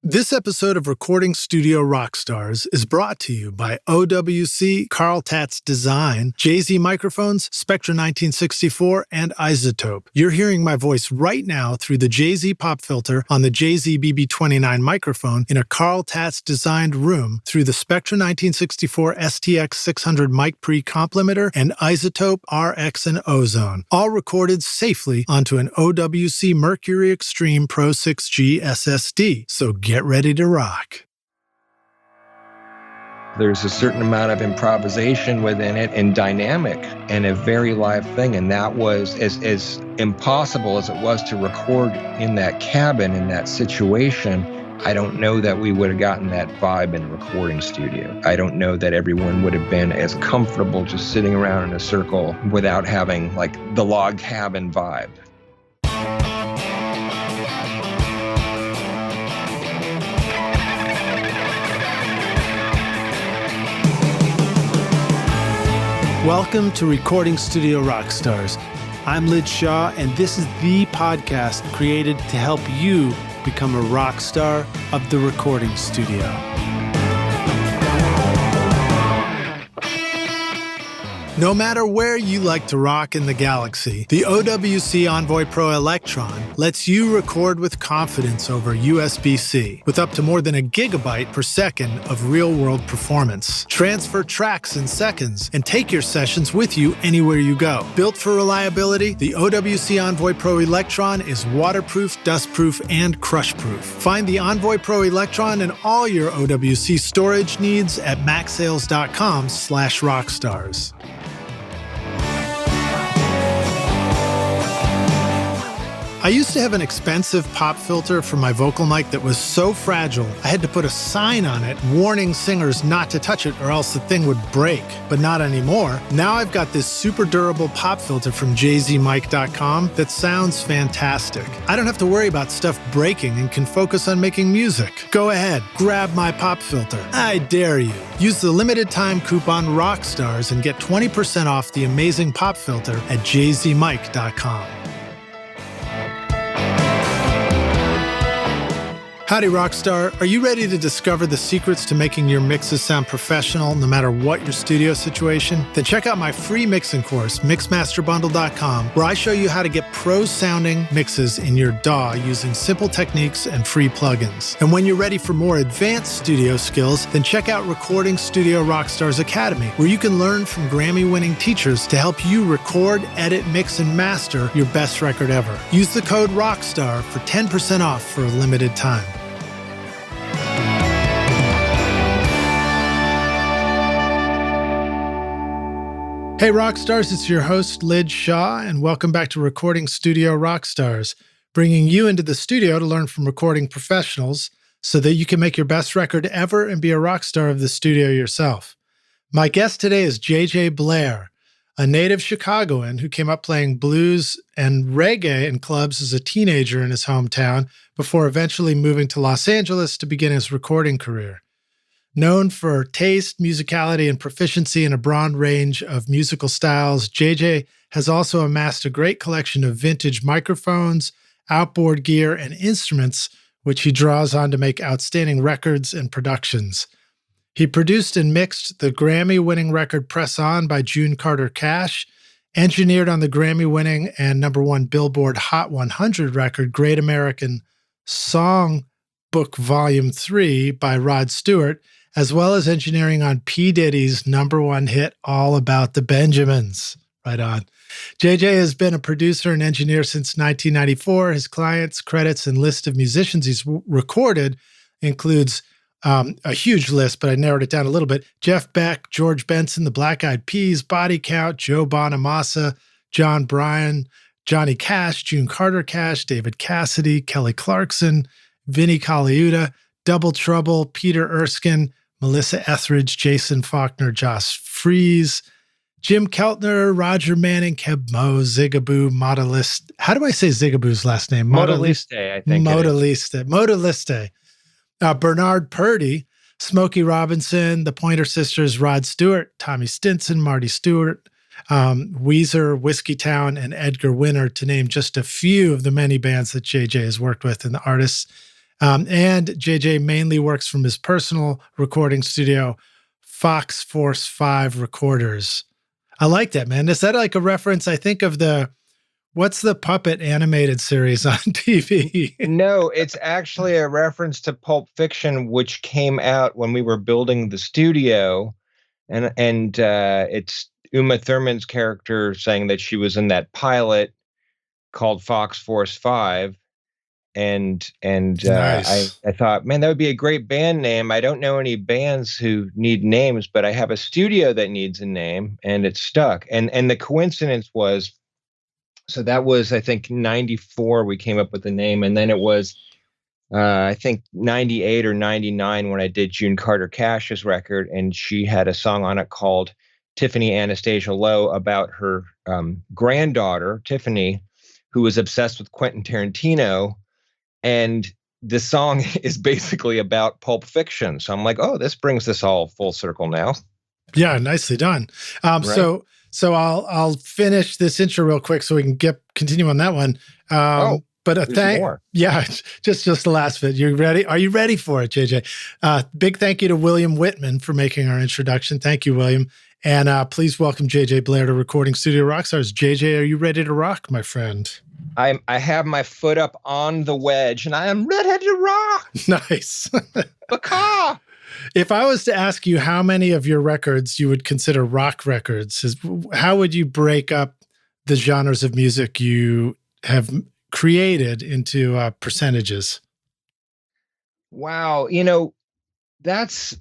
This episode of Recording Studio Rockstars is brought to you by OWC, Carl Tatz Design, JZ Microphones, Spectra 1964, and iZotope. You're hearing my voice right now through the JZ pop filter on the JZ BB29 microphone in a Carl Tatz designed room through the Spectra 1964 STX 600 mic pre-complimenter and iZotope RX and Ozone, all recorded safely onto an OWC Mercury Extreme Pro 6G SSD. So get ready to rock. There's a certain amount of improvisation within it and dynamic and a very live thing. And that was as impossible as it was to record in that cabin, in that situation. I don't know that we would have gotten that vibe in a recording studio. I don't know that everyone would have been as comfortable just sitting around in a circle without having like the log cabin vibe. Welcome to Recording Studio Rockstars. I'm Lid Shaw, and this is the podcast created to help you become a rock star of the recording studio. No matter where you like to rock in the galaxy, the OWC Envoy Pro Electron lets you record with confidence over USB-C with up to more than a gigabyte per second of real-world performance. Transfer tracks in seconds and take your sessions with you anywhere you go. Built for reliability, the OWC Envoy Pro Electron is waterproof, dustproof, and crushproof. Find the Envoy Pro Electron and all your OWC storage needs at macsales.com/rockstars. I used to have an expensive pop filter for my vocal mic that was so fragile, I had to put a sign on it warning singers not to touch it or else the thing would break. But not anymore. Now I've got this super durable pop filter from jzmic.com that sounds fantastic. I don't have to worry about stuff breaking and can focus on making music. Go ahead, grab my pop filter. I dare you. Use the limited time coupon ROCKSTARS and get 20% off the amazing pop filter at jzmic.com. Howdy, Rockstar. Are you ready to discover the secrets to making your mixes sound professional no matter what your studio situation? Then check out my free mixing course, mixmasterbundle.com, where I show you how to get pro-sounding mixes in your DAW using simple techniques and free plugins. And when you're ready for more advanced studio skills, then check out Recording Studio Rockstars Academy, where you can learn from Grammy-winning teachers to help you record, edit, mix, and master your best record ever. Use the code ROCKSTAR for 10% off for a limited time. Hey Rockstars, it's your host Lid Shaw, and welcome back to Recording Studio Rockstars, bringing you into the studio to learn from recording professionals so that you can make your best record ever and be a rock star of the studio yourself. My guest today is JJ Blair, a native Chicagoan who came up playing blues and reggae in clubs as a teenager in his hometown before eventually moving to Los Angeles to begin his recording career. Known for taste, musicality, and proficiency in a broad range of musical styles, JJ has also amassed a great collection of vintage microphones, outboard gear, and instruments, which he draws on to make outstanding records and productions. He produced and mixed the Grammy-winning record Press On by June Carter Cash, engineered on the Grammy-winning and #1 Billboard Hot 100 record Great American Songbook Volume 3 by Rod Stewart, as well as engineering on P. Diddy's #1 hit, All About the Benjamins. Right on. JJ has been a producer and engineer since 1994. His clients, credits, and list of musicians he's recorded includes a huge list, but I narrowed it down a little bit. Jeff Beck, George Benson, the Black Eyed Peas, Body Count, Joe Bonamassa, John Bryan, Johnny Cash, June Carter Cash, David Cassidy, Kelly Clarkson, Vinnie Colaiuta, Double Trouble, Peter Erskine, Melissa Etheridge, Jason Faulkner, Josh Freese, Jim Keltner, Roger Manning, Keb Mo, Zigaboo, Modalist. How do I say Zigaboo's last name? Modaliste, I think. Modaliste. Bernard Purdy, Smokey Robinson, the Pointer Sisters, Rod Stewart, Tommy Stinson, Marty Stewart, Weezer, Whiskeytown, and Edgar Winter, to name just a few of the many bands that JJ has worked with and the artists And JJ mainly works from his personal recording studio, Fox Force 5 Recorders. I like that, man. Is that like a reference? I think of what's the puppet animated series on TV? No, it's actually a reference to Pulp Fiction, which came out when we were building the studio, and it's Uma Thurman's character saying that she was in that pilot called Fox Force 5. I Nice. thought, man, that would be a great band name. I don't know any bands who need names, but I have a studio that needs a name, and it's stuck. And the coincidence was, so that was, I think, 94 we came up with the name, and then it was I think 98 or 99 when I did June Carter Cash's record, and she had a song on it called Tiffany Anastasia Lowe about her granddaughter, Tiffany, who was obsessed with Quentin Tarantino. And the song is basically about Pulp Fiction. So I'm like, oh, this brings this all full circle now. Yeah, nicely done. Right. So I'll finish this intro real quick so we can continue on that one. But there's more. Yeah, just the last bit. You ready? Are you ready for it, JJ? Big thank you to William Whitman for making our introduction. Thank you, William. And please welcome JJ Blair to Recording Studio Rockstars. JJ, are you ready to rock, my friend? I have my foot up on the wedge, and I am ready to rock. Nice. The car. If I was to ask you how many of your records you would consider rock records, how would you break up the genres of music you have created into percentages? Wow, that's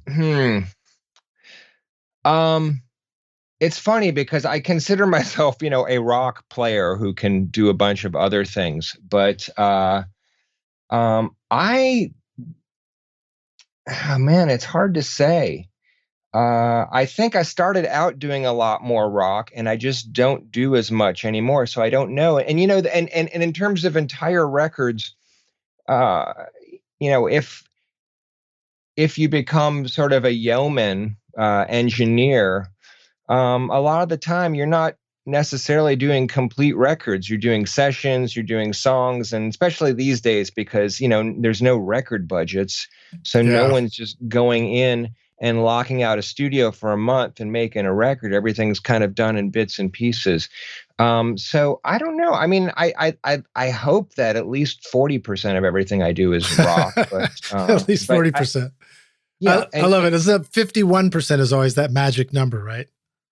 it's funny because I consider myself, a rock player who can do a bunch of other things, but man, it's hard to say. I think I started out doing a lot more rock, and I just don't do as much anymore. So I don't know. And and in terms of entire records, if you become sort of a yeoman engineer, a lot of the time you're not necessarily doing complete records. You're doing sessions, you're doing songs, and especially these days because there's no record budgets, so no one's just going in and locking out a studio for a month and making a record. Everything's kind of done in bits and pieces. So I don't know. I mean, I hope that at least 40% of everything I do is rock. But, at least 40%. Yeah, I love it. It's that 51% is always that magic number, right?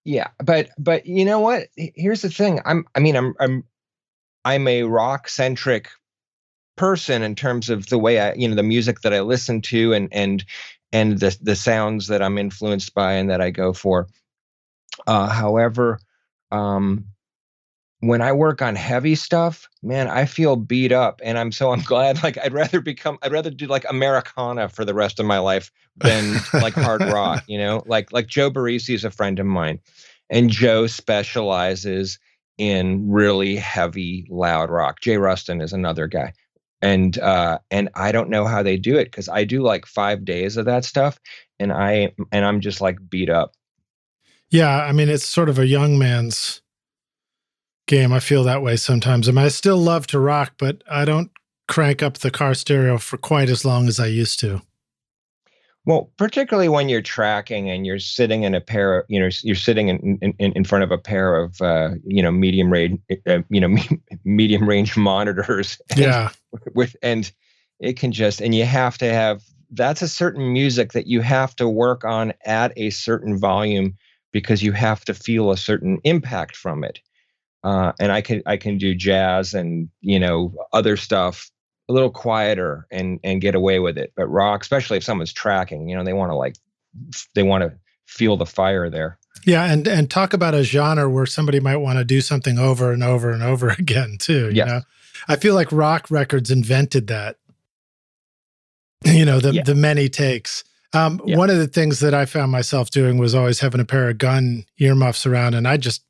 Yeah, but you know what? Here's the thing. I'm a rock centric person in terms of the way the music that I listen to and the sounds that I'm influenced by and that I go for. However, when I work on heavy stuff, man, I feel beat up, and I'm glad. Like I'd rather do like Americana for the rest of my life than like hard rock. Like Joe Barresi is a friend of mine, and Joe specializes in really heavy, loud rock. Jay Rustin is another guy, and I don't know how they do it because I do like 5 days of that stuff, and I'm just like beat up. Yeah, I mean it's sort of a young man's game. I feel that way sometimes. I mean, I still love to rock, but I don't crank up the car stereo for quite as long as I used to. Well, particularly when you're tracking and you're sitting in a pair of, you're sitting in front of a pair of, medium range, medium range monitors. Yeah. And it can and you have to have, that's a certain music that you have to work on at a certain volume because you have to feel a certain impact from it. And I can do jazz and, other stuff a little quieter and get away with it. But rock, especially if someone's tracking, they want to feel the fire there. Yeah. And talk about a genre where somebody might want to do something over and over and over again too. You know, I feel like rock records invented that, the many takes. One of the things that I found myself doing was always having a pair of gun earmuffs around, and I just,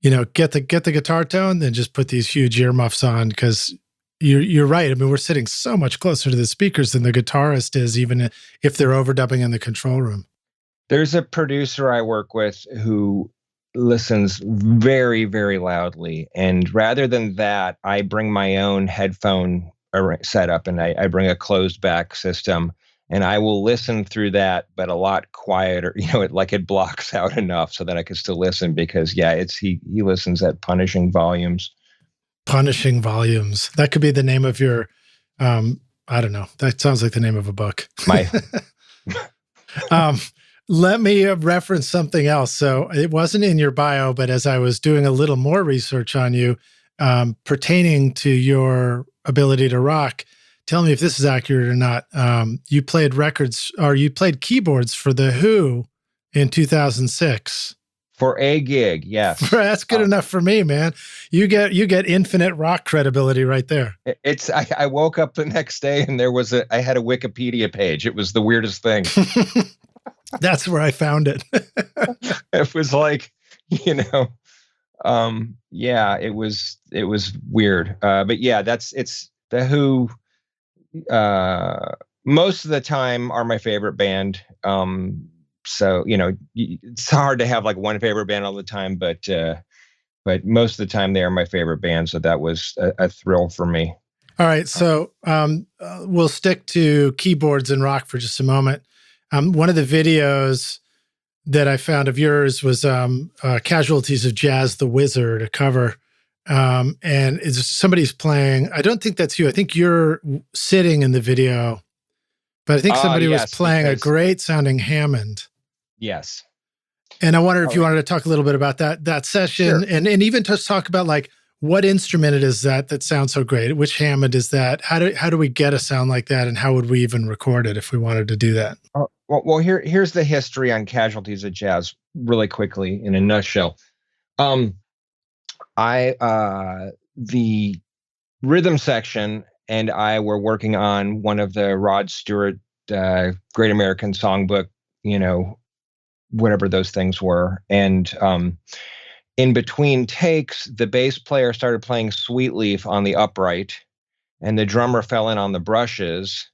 get the guitar tone, then just put these huge earmuffs on because you're right. I mean, we're sitting so much closer to the speakers than the guitarist is, even if they're overdubbing in the control room. There's a producer I work with who listens very, very loudly. And rather than that, I bring my own headphone setup, and I bring a closed back system, and I will listen through that, but a lot quieter. It blocks out enough so that I can still listen, because he listens at punishing volumes. Punishing volumes. That could be the name of your, I don't know. That sounds like the name of a book. Let me reference something else. So it wasn't in your bio, but as I was doing a little more research on you, pertaining to your ability to rock, tell me if this is accurate or not. You played keyboards for The Who in 2006. For a gig, yes. That's good enough for me, man. You get infinite rock credibility right there. I woke up the next day and I had a Wikipedia page. It was the weirdest thing. That's where I found it. It was like, it was weird. But yeah, it's The Who. Most of the time are my favorite band. So, it's hard to have like one favorite band all the time, but most of the time they are my favorite band. So that was a thrill for me. All right. So we'll stick to keyboards and rock for just a moment. One of the videos that I found of yours was Casualties of Jazz, The Wizard, a cover. And somebody's playing. I don't think that's you. I think you're sitting in the video, but I think somebody was playing a great sounding Hammond. Yes. And I wonder if you wanted to talk a little bit about that session. Sure. and even just talk about like what instrument it is that sounds so great. Which Hammond is that? How do we get a sound like that? And how would we even record it if we wanted to do that? Well, here's the history on Casualties of Jazz really quickly in a nutshell. The rhythm section and I were working on one of the Rod Stewart Great American Songbook, whatever those things were. And in between takes, the bass player started playing Sweet Leaf on the upright, and the drummer fell in on the brushes.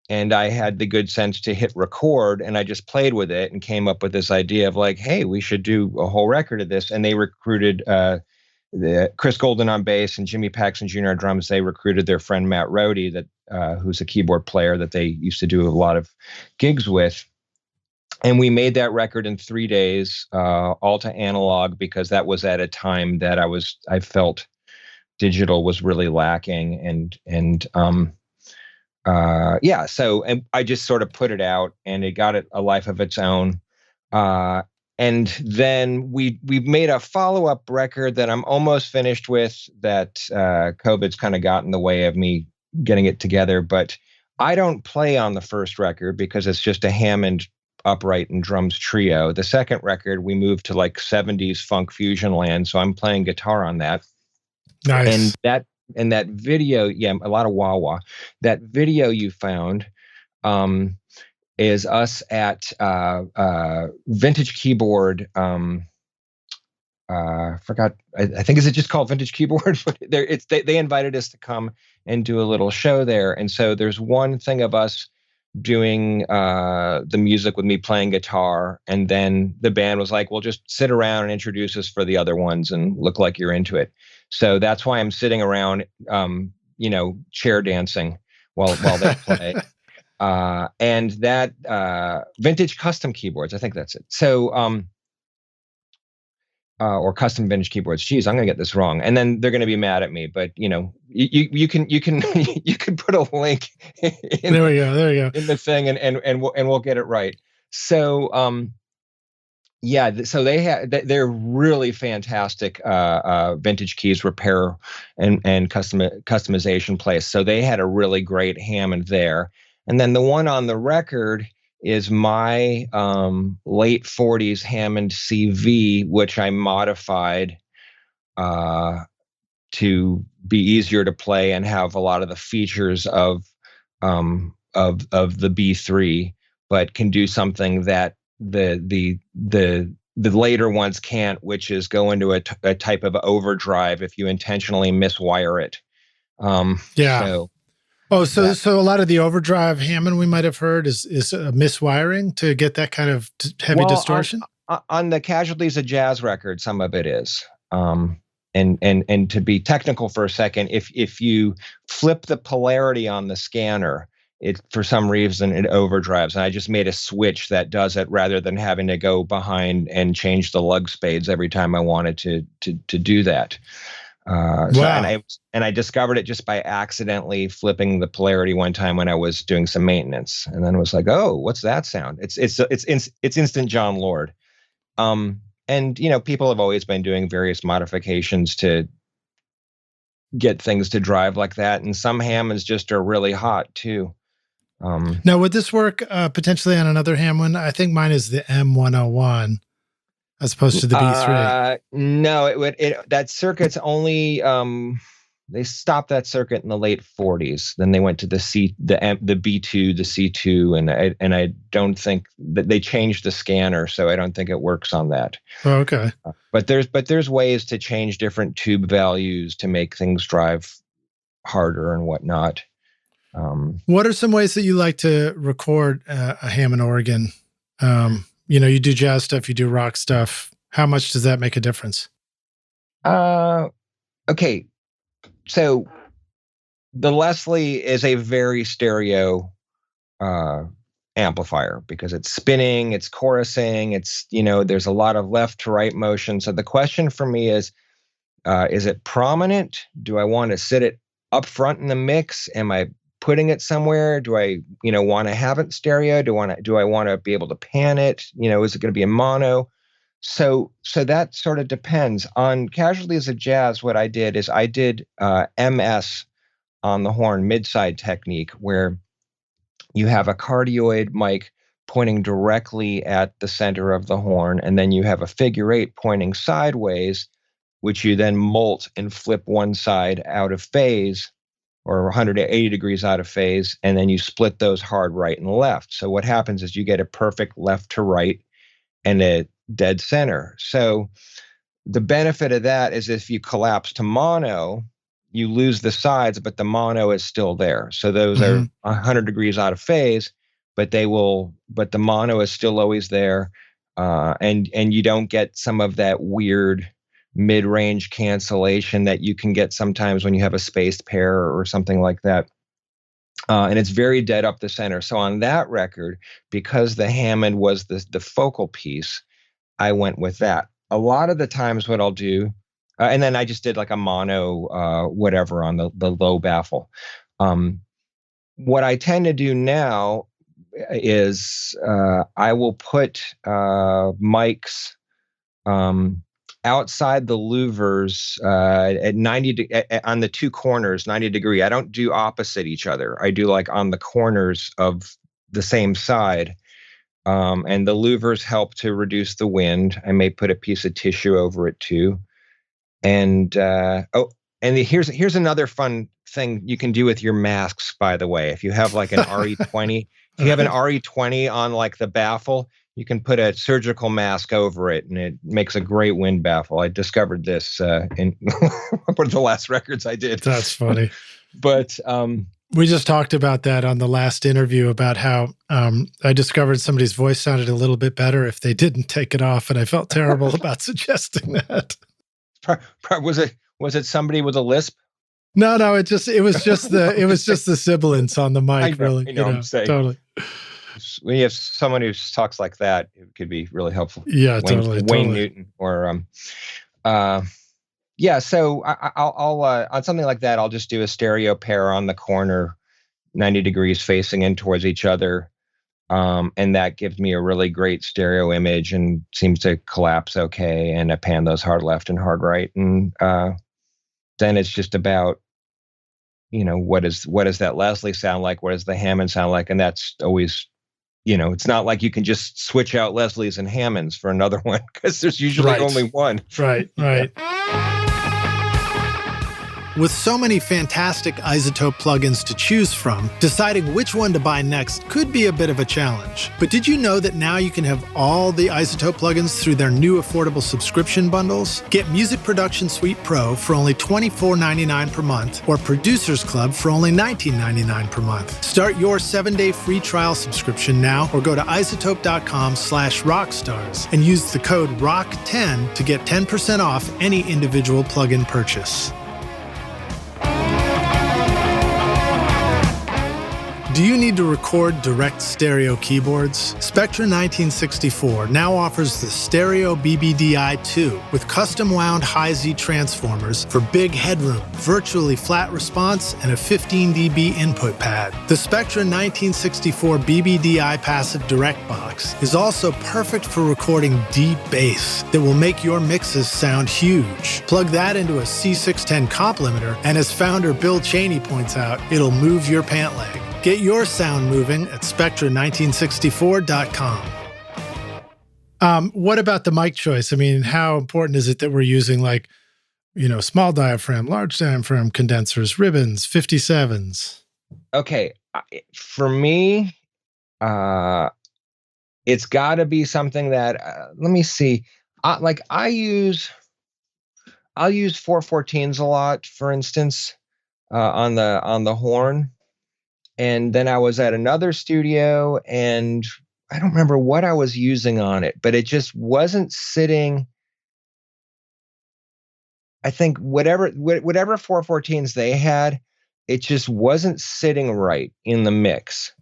And I had the good sense to hit record, and I just played with it and came up with this idea of like, hey, we should do a whole record of this. And they recruited Chris Golden on bass and Jimmy Paxson Jr. on drums. They recruited their friend Matt Rohde, who's a keyboard player that they used to do a lot of gigs with. And we made that record in 3 days, all to analog, because that was at a time that I felt digital was really lacking. So I just sort of put it out, and it got a life of its own. And then we made a follow-up record that I'm almost finished with, that COVID's kind of got in the way of me getting it together. But I don't play on the first record because it's just a Hammond upright and drums trio. The second record, we moved to like 70s funk fusion land, so I'm playing guitar on that. Nice. And that video, a lot of wah-wah. That video you found is us at Vintage Keyboard. Forgot. I think, is it just called Vintage Keyboard? But they invited us to come and do a little show there. And so there's one thing of us doing the music with me playing guitar, and then the band was like, well, just sit around and introduce us for the other ones and look like you're into it. So that's why I'm sitting around chair dancing while they play. And that Vintage Custom Keyboards, I think that's it. So or Custom Vintage Keyboards. Geez, I'm gonna get this wrong, and then they're gonna be mad at me. But you can you can put a link in, there we go in the thing, and we'll get it right. So so they're really fantastic vintage keys repair and customization place. So they had a really great Hammond there. And then the one on the record is my late 40s Hammond CV, which I modified to be easier to play and have a lot of the features of the B3, but can do something that the later ones can't, which is go into a type of overdrive if you intentionally miswire it. So a lot of the overdrive Hammond we might have heard is a miswiring to get that kind of heavy distortion? On the Casualties of Jazz record, some of it is. And to be technical for a second, if you flip the polarity on the scanner, it for some reason it overdrives, and I just made a switch that does it rather than having to go behind and change the lug spades every time I wanted to do that. So, and I discovered it just by accidentally flipping the polarity one time when I was doing some maintenance, and then was like, oh, what's that sound? It's instant John Lord. And people have always been doing various modifications to get things to drive like that, and some Hammonds just are really hot too. Now, would this work potentially on another Hammond? I think mine is the M101 as opposed to the B3. No, that circuit's only they stopped that circuit in the late 40s. Then they went to the B2, the C2, and I don't think that they changed the scanner, so I don't think it works on that. Oh, okay. But there's ways to change different tube values to make things drive harder and whatnot. What are some ways that you like to record a Hammond organ? You do jazz stuff, you do rock stuff. How much does that make a difference? Okay. So the Leslie is a very stereo amplifier because it's spinning, it's chorusing, there's a lot of left to right motion. So the question for me is it prominent? Do I want to sit it up front in the mix? Am I putting it somewhere? Do I, want to have it stereo? Do I want to be able to pan it? Is it going to be in mono? So that sort of depends. On Casualties of Jazz, what I did is I did MS on the horn, mid-side technique, where you have a cardioid mic pointing directly at the center of the horn, and then you have a figure 8 pointing sideways, which you then molt and flip one side out of phase, or 180 degrees out of phase, and then you split those hard right and left. So what happens is you get a perfect left to right and a dead center. So the benefit of that is if you collapse to mono, you lose the sides, but the mono is still there. So those are 100 degrees out of phase, but the mono is still always there. And you don't get some of that weird mid-range cancellation that you can get sometimes when you have a spaced pair or something like that. And it's very dead up the center. So on that record, because the Hammond was the focal piece, I went with that. A lot of the times what I'll do, and then I just did like a mono whatever on the low baffle. What I tend to do now is I will put mics outside the louvers at 90 on the two corners, 90 degree. I don't do opposite each other. I do like on the corners of the same side. And the louvers help to reduce the wind. I may put a piece of tissue over it too. And here's another fun thing you can do with your masks, by the way. If you have like an RE20, if you have an RE20 on like the baffle, you can put a surgical mask over it, and it makes a great wind baffle. I discovered this in one of the last records I did. That's funny. But we just talked about that on the last interview about how I discovered somebody's voice sounded a little bit better if they didn't take it off, and I felt terrible about suggesting that. Was it somebody with a lisp? No, it was just the sibilance on the mic. I know I'm saying. Totally. When you have someone who talks like that, it could be really helpful. Yeah, totally. Wayne Newton or yeah. So I'll on something like that, I'll just do a stereo pair on the corner, 90 degrees facing in towards each other, and that gives me a really great stereo image and seems to collapse okay. And I pan those hard left and hard right, and then it's just about, what does that Leslie sound like? What does the Hammond sound like? And that's always, it's not like you can just switch out Leslies and Hammonds for another one, because there's usually only one. Right. With so many fantastic iZotope plugins to choose from, deciding which one to buy next could be a bit of a challenge. But did you know that now you can have all the iZotope plugins through their new affordable subscription bundles? Get Music Production Suite Pro for only $24.99 per month, or Producers Club for only $19.99 per month. Start your 7-day free trial subscription now, or go to iZotope.com/rockstars and use the code ROCK10 to get 10% off any individual plugin purchase. Do you need to record direct stereo keyboards? Spectra 1964 now offers the Stereo BBDI-2 with custom wound high-Z transformers for big headroom, virtually flat response, and a 15 dB input pad. The Spectra 1964 BBDI passive direct box is also perfect for recording deep bass that will make your mixes sound huge. Plug that into a C610 comp limiter, and as founder Bill Cheney points out, it'll move your pant leg. Get your sound moving at Spectra1964.com. What about the mic choice? I mean, how important is it that we're using small diaphragm, large diaphragm condensers, ribbons, 57s? Okay. For me, it's got to be something that, let me see. I'll use 414s a lot, for instance, on the horn. And then I was at another studio and I don't remember what I was using on it, but it just wasn't sitting. I think whatever 414s they had, it just wasn't sitting right in the mix.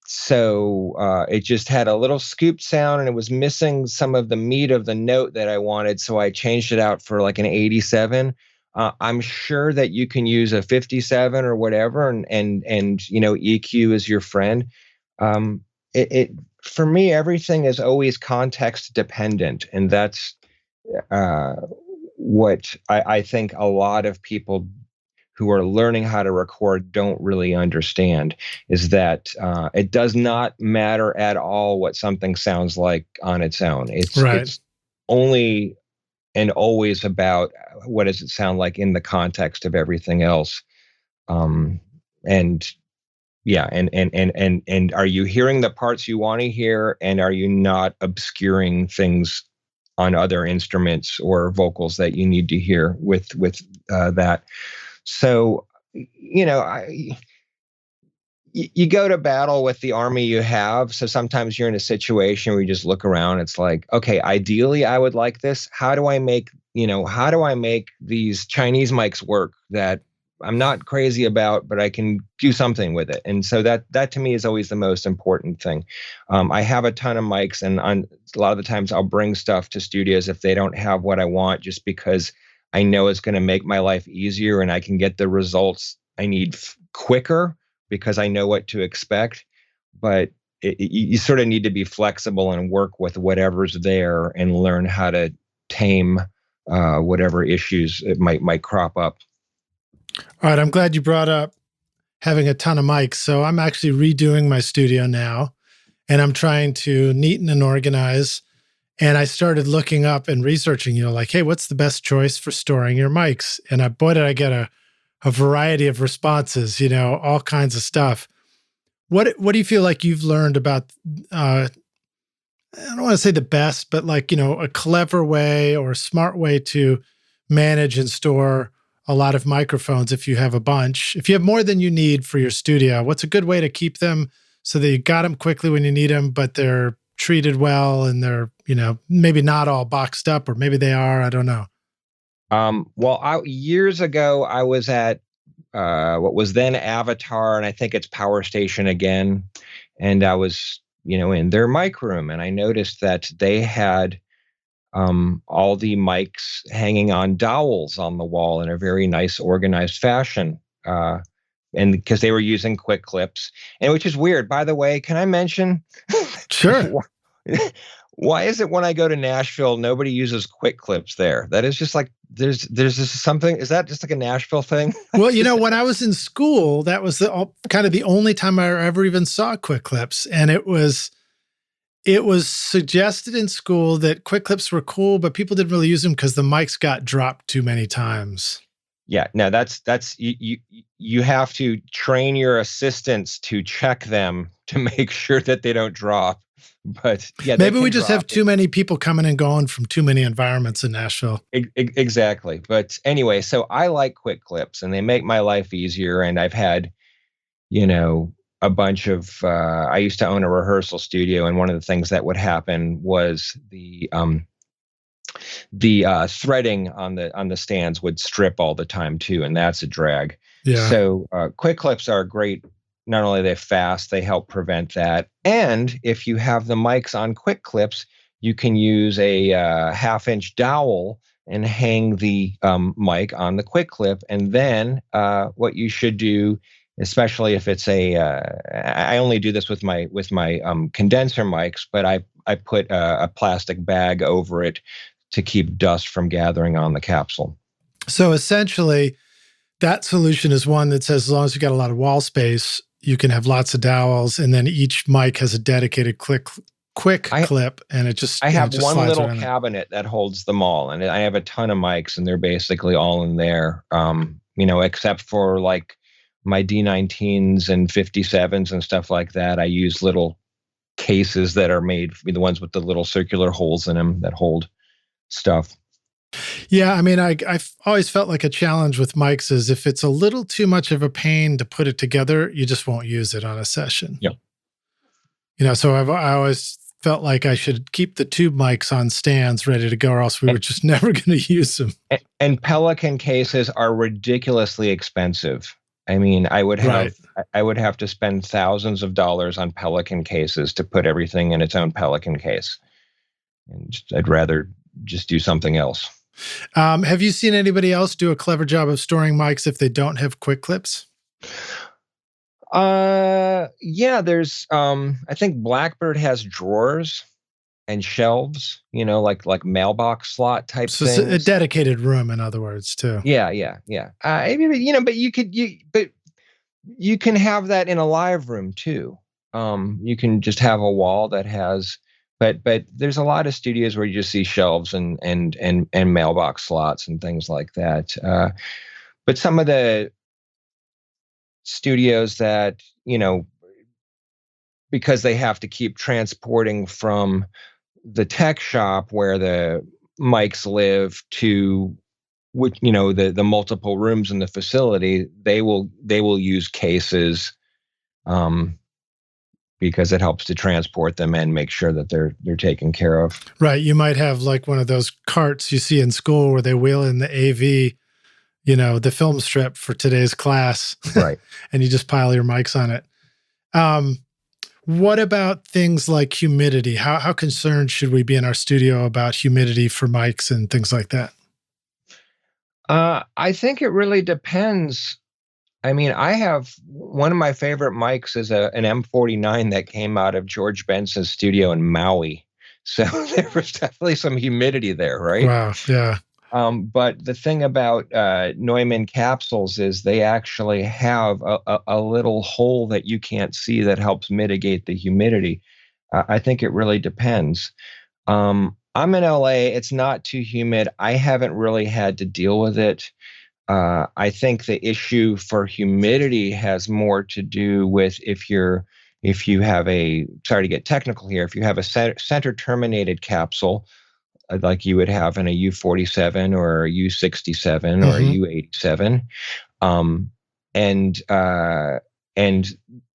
So it just had a little scooped sound and it was missing some of the meat of the note that I wanted. So I changed it out for like an 87. I'm sure that you can use a 57 or whatever, and EQ is your friend. For me, everything is always context dependent, and that's what I think a lot of people who are learning how to record don't really understand, is that it does not matter at all what something sounds like on its own. It's only and always about what does it sound like in the context of everything else. And are you hearing the parts you want to hear, and are you not obscuring things on other instruments or vocals that you need to hear with that? So, you go to battle with the army you have. So sometimes you're in a situation where you just look around. It's like, okay, ideally I would like this. How do I make these Chinese mics work that I'm not crazy about, but I can do something with it? And so that to me is always the most important thing. I have a ton of mics, and a lot of the times I'll bring stuff to studios if they don't have what I want, just because I know it's going to make my life easier and I can get the results I need quicker, because I know what to expect. But you sort of need to be flexible and work with whatever's there and learn how to tame whatever issues it might crop up. All right, I'm glad you brought up having a ton of mics. So I'm actually redoing my studio now, and I'm trying to neaten and organize. And I started looking up and researching, hey, what's the best choice for storing your mics? And boy, did I get a variety of responses, all kinds of stuff. What do you feel like you've learned about, I don't want to say the best, but a clever way or a smart way to manage and store a lot of microphones if you have a bunch? If you have more than you need for your studio, what's a good way to keep them so that you got them quickly when you need them, but they're treated well and they're, maybe not all boxed up, or maybe they are, I don't know. Years ago, I was at what was then Avatar, and I think it's Power Station again. And I was, in their mic room, and I noticed that they had all the mics hanging on dowels on the wall in a very nice, organized fashion. And because they were using quick clips, and which is weird. By the way, can I mention? Sure. Why is it when I go to Nashville, nobody uses quick clips there? That is just like, there's just something. Is that just like a Nashville thing? Well, when I was in school, that was kind of the only time I ever even saw quick clips. And it was suggested in school that quick clips were cool, but people didn't really use them because the mics got dropped too many times. Yeah, no, that's you have to train your assistants to check them to make sure that they don't drop. But yeah, they Maybe we can just have drop. too many people coming and going from too many environments in Nashville. Exactly. But anyway, so I like quick clips and they make my life easier. And I've had, you know, a bunch of, I used to own a rehearsal studio. And one of the things that would happen was the threading on the stands would strip all the time too, and that's a drag. Yeah. So quick clips are great. Not only are they fast, they help prevent that. And if you have the mics on quick clips, you can use a half-inch dowel and hang the mic on the quick clip. And then what you should do, especially if it's I only do this with my condenser mics, but I put a plastic bag over it to keep dust from gathering on the capsule. So essentially, that solution is one that says as long as you got a lot of wall space, you can have lots of dowels, and then each mic has a dedicated quick clip, and it just I have just one slides little around cabinet that holds them all, and I have a ton of mics, and they're basically all in there. You know, except for like my D19s and 57s and stuff like that. I use little cases that are made, the ones with the little circular holes in them that hold stuff. Yeah, I mean, I've always felt like a challenge with mics is if it's a little too much of a pain to put it together, you just won't use it on a session. Yep. You know, so I always felt like I should keep the tube mics on stands ready to go, or else we were just never going to use them. And Pelican cases are ridiculously expensive. I mean, I would have to spend thousands of dollars on Pelican cases to put everything in its own Pelican case. And I'd rather just do something else. Have you seen anybody else do a clever job of storing mics if they don't have quick clips? Yeah, there's I think Blackbird has drawers and shelves, you know, like mailbox slot type So things. it's a dedicated room, in other words, too. Yeah. You know, but you can have that in a live room too. You can just have a wall that has, but there's a lot of studios where you just see shelves and mailbox slots and things like that. But some of the studios that, you know, because they have to keep transporting from the tech shop where the mics live to, which, you know, the multiple rooms in the facility, they will use cases, because it helps to transport them and make sure that they're taken care of. Right. You might have like one of those carts you see in school where they wheel in the AV, you know, the film strip for today's class. Right. And you just pile your mics on it. What about things like humidity? How concerned should we be in our studio about humidity for mics and things like that? I think it really depends. I mean, I have one of my favorite mics is an M49 that came out of George Benson's studio in Maui. So there was definitely some humidity there, right? Wow. Yeah. But the thing about Neumann capsules is they actually have a little hole that you can't see that helps mitigate the humidity. I think it really depends. I'm in LA. It's not too humid. I haven't really had to deal with it. I think the issue for humidity has more to do with if you have sorry to get technical here, if you have a center terminated capsule, like you would have in a U47 or a U67 or a U87, and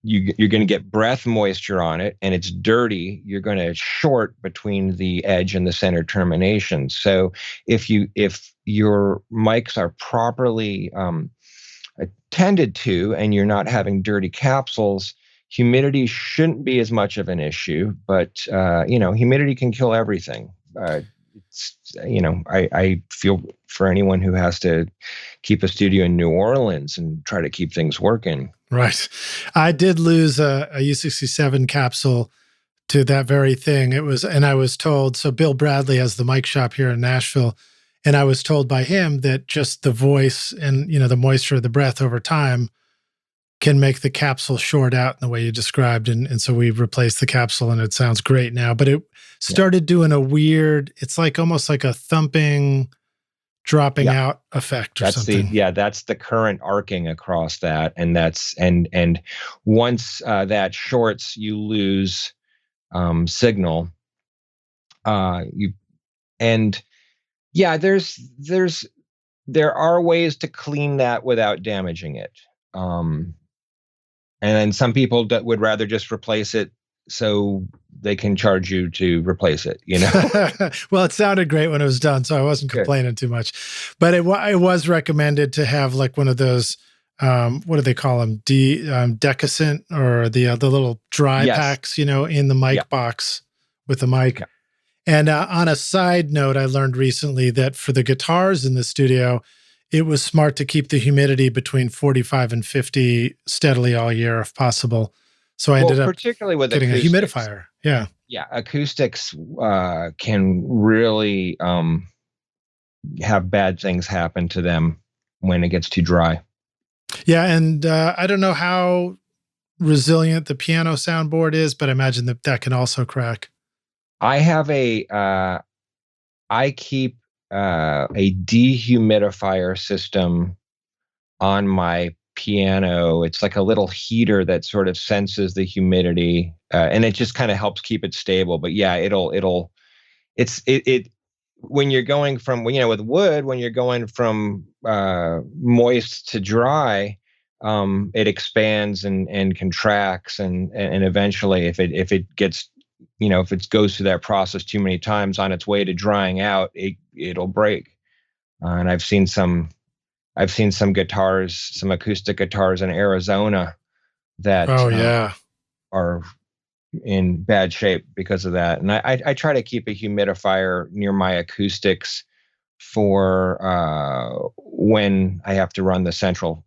you're going to get breath moisture on it, and it's dirty, you're going to short between the edge and the center termination. So if your mics are properly attended to, and you're not having dirty capsules, humidity shouldn't be as much of an issue. But you know, humidity can kill everything. You know, I feel for anyone who has to keep a studio in New Orleans and try to keep things working. Right. I did lose a U67 capsule to that very thing. And I was told, so Bill Bradley has the mic shop here in Nashville, and I was told by him that just the voice and, you know, the moisture of the breath over time can make the capsule short out in the way you described. And so we replaced the capsule and it sounds great now, but it started doing a weird, it's like almost like a thumping dropping out effect or something. That's the current arcing across that. And and once that shorts, you lose signal. There are ways to clean that without damaging it. And then some people that would rather just replace it so they can charge you to replace it, Well, it sounded great when it was done, so I wasn't complaining too much. But it was recommended to have like one of those, what do they call them? Decusant, or the little dry packs, in the mic box with the mic. Yeah. And on a side note, I learned recently that for the guitars in the studio, it was smart to keep the humidity between 45 and 50 steadily all year if possible. So I ended up particularly with getting a humidifier. Yeah. Yeah. Acoustics can really have bad things happen to them when it gets too dry. Yeah. And I don't know how resilient the piano soundboard is, but I imagine that can also crack. I have I keep a dehumidifier system on my piano. It's like a little heater that sort of senses the humidity, and it just kind of helps keep it stable. But yeah, it when you're going from, with wood, when you're going from moist to dry, it expands and contracts, and eventually if it gets, if it goes through that process too many times on its way to drying out, it'll break. And I've seen some guitars, some acoustic guitars in Arizona that are in bad shape because of that. And I try to keep a humidifier near my acoustics for when I have to run the central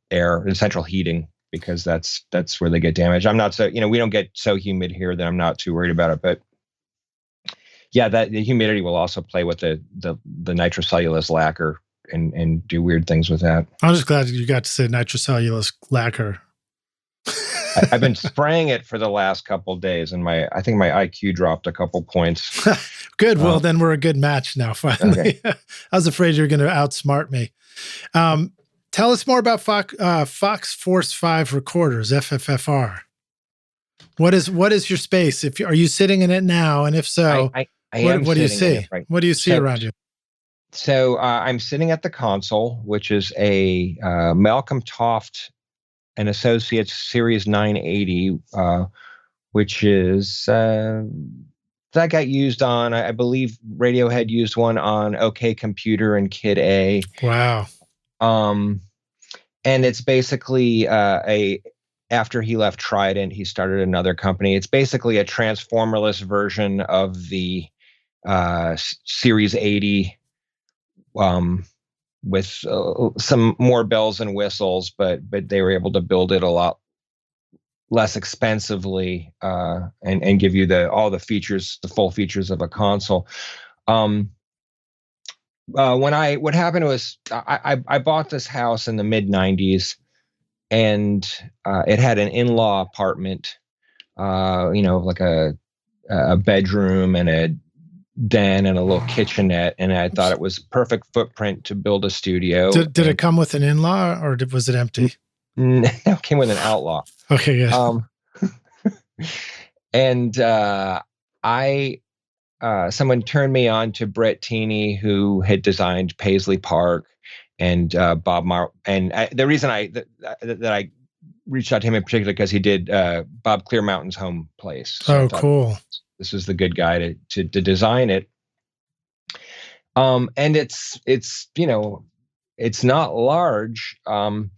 heating, because that's where they get damaged. I'm not so, we don't get so humid here that I'm not too worried about it. But yeah, that the humidity will also play with the nitrocellulose lacquer and do weird things with that. I'm just glad you got to say nitrocellulose lacquer. I've been spraying it for the last couple of days, and I think my IQ dropped a couple points. Good. Well, then we're a good match now, finally. Okay. I was afraid you were going to outsmart me. Tell us more about Fox Force 5 recorders, FFFR. What is your space? Are you sitting in it now? And if so, what do you see? Right. What do you see around you? So I'm sitting at the console, which is a Malcolm Toft and Associates Series 980, which is that got used on, I believe Radiohead used one on OK Computer and Kid A. Wow. And it's basically after he left Trident, he started another company. It's basically a transformerless version of the Series 80, with some more bells and whistles, but they were able to build it a lot less expensively and give you all the features, the full features of a console. What happened was I bought this house in the mid 90s, and it had an in-law apartment, like a bedroom and a den and a little kitchenette, and I thought it was a perfect footprint to build a studio. Did it come with an in-law, or was it empty? No, it came with an outlaw. Okay, good. And someone turned me on to Brett Teeney, who had designed Paisley Park, and Bob Mar. And the reason that I reached out to him in particular, because he did Bob Clearmountain's home place. So cool. This was the good guy to design it. And it's not large. And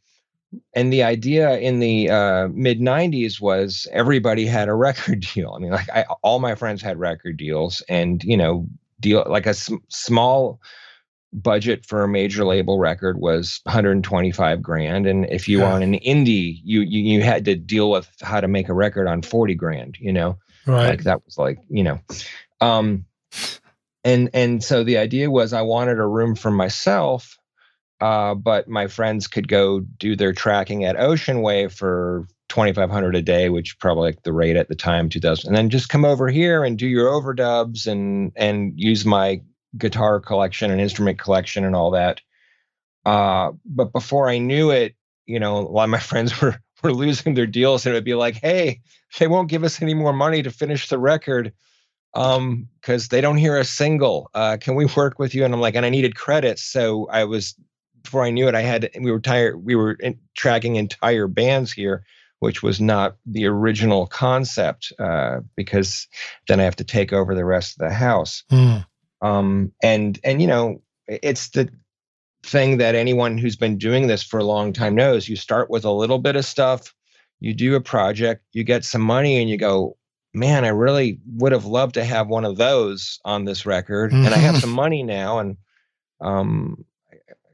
the idea in the mid 90s was everybody had a record deal. I mean, all my friends had record deals, and, like a small budget for a major label record was $125,000. And if you were on an indie, you had to deal with how to make a record on $40,000, Right. Like that was like, and so the idea was I wanted a room for myself, but my friends could go do their tracking at Ocean Wave for $2,500 a day, which probably like the rate at the time, 2000, and then just come over here and do your overdubs and use my guitar collection and instrument collection and all that. But before I knew it, a lot of my friends were losing their deals, and it would be like, hey, they won't give us any more money to finish the record because they don't hear a single. Can we work with you? And I'm like, and I needed credits, so before I knew it, we were tracking entire bands here, which was not the original concept, because then I have to take over the rest of the house. And it's the thing that anyone who's been doing this for a long time knows. You start with a little bit of stuff, you do a project, you get some money, and you go, man, I really would have loved to have one of those on this record. And I have some money now, and I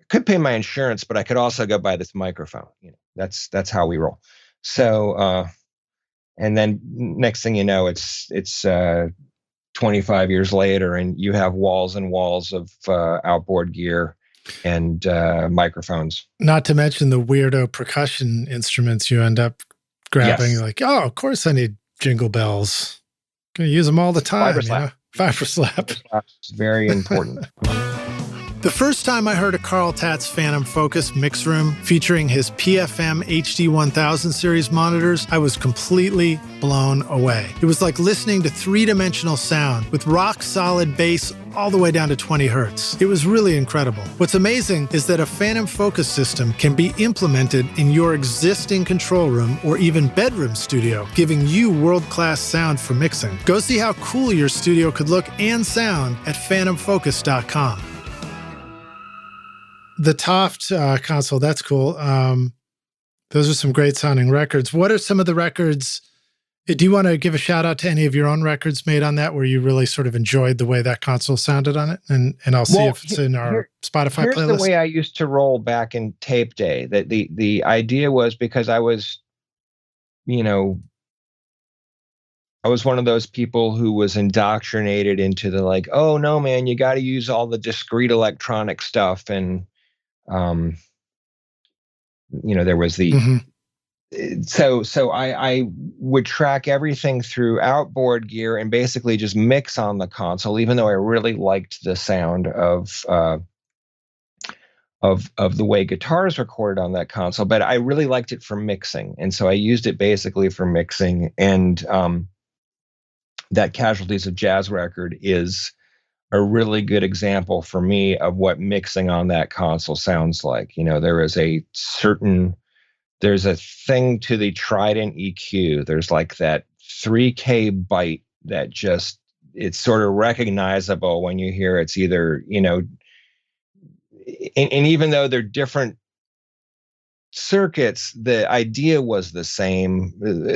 could pay my insurance, but I could also go buy this microphone. That's how we roll. So, and then next thing you know, it's 25 years later, and you have walls and walls of outboard gear and microphones. Not to mention the weirdo percussion instruments you end up grabbing. Yes. Like, oh, of course I need jingle bells. Gonna use them all the time. Fiber slap. Fiber slap. It's very important. The first time I heard a Carl Tatz Phantom Focus mix room featuring his PFM HD 1000 series monitors, I was completely blown away. It was like listening to three-dimensional sound with rock-solid bass all the way down to 20 hertz. It was really incredible. What's amazing is that a Phantom Focus system can be implemented in your existing control room or even bedroom studio, giving you world-class sound for mixing. Go see how cool your studio could look and sound at phantomfocus.com. The Toft console, that's cool. Those are some great sounding records. What are some of the records? Do you want to give a shout out to any of your own records made on that where you really sort of enjoyed the way that console sounded on it? And I'll see if it's in our Spotify playlist. Here's the way I used to roll back in tape day. That the idea was, because I was, I was one of those people who was indoctrinated into the like, oh no, man, you got to use all the discrete electronic stuff. And, there was the, so I would track everything through outboard gear and basically just mix on the console, even though I really liked the sound of the way guitars recorded on that console, but I really liked it for mixing. And so I used it basically for mixing. And, that Casualties of Jazz record is a really good example for me of what mixing on that console sounds like. There's a thing to the Trident EQ. There's like that 3K bite that it's sort of recognizable when you hear it's either, and even though they're different circuits, the idea was the same,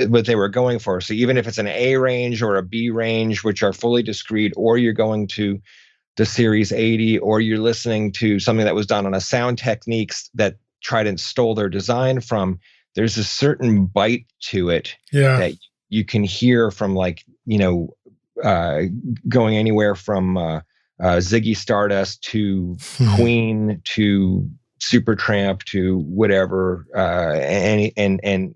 what they were going for. So even if it's an A range or a B range, which are fully discrete, or you're going to the Series 80, or you're listening to something that was done on a Sound Techniques that Trident stole their design from, there's a certain bite to it that you can hear from, like, going anywhere from Ziggy Stardust to Queen to Supertramp to whatever, and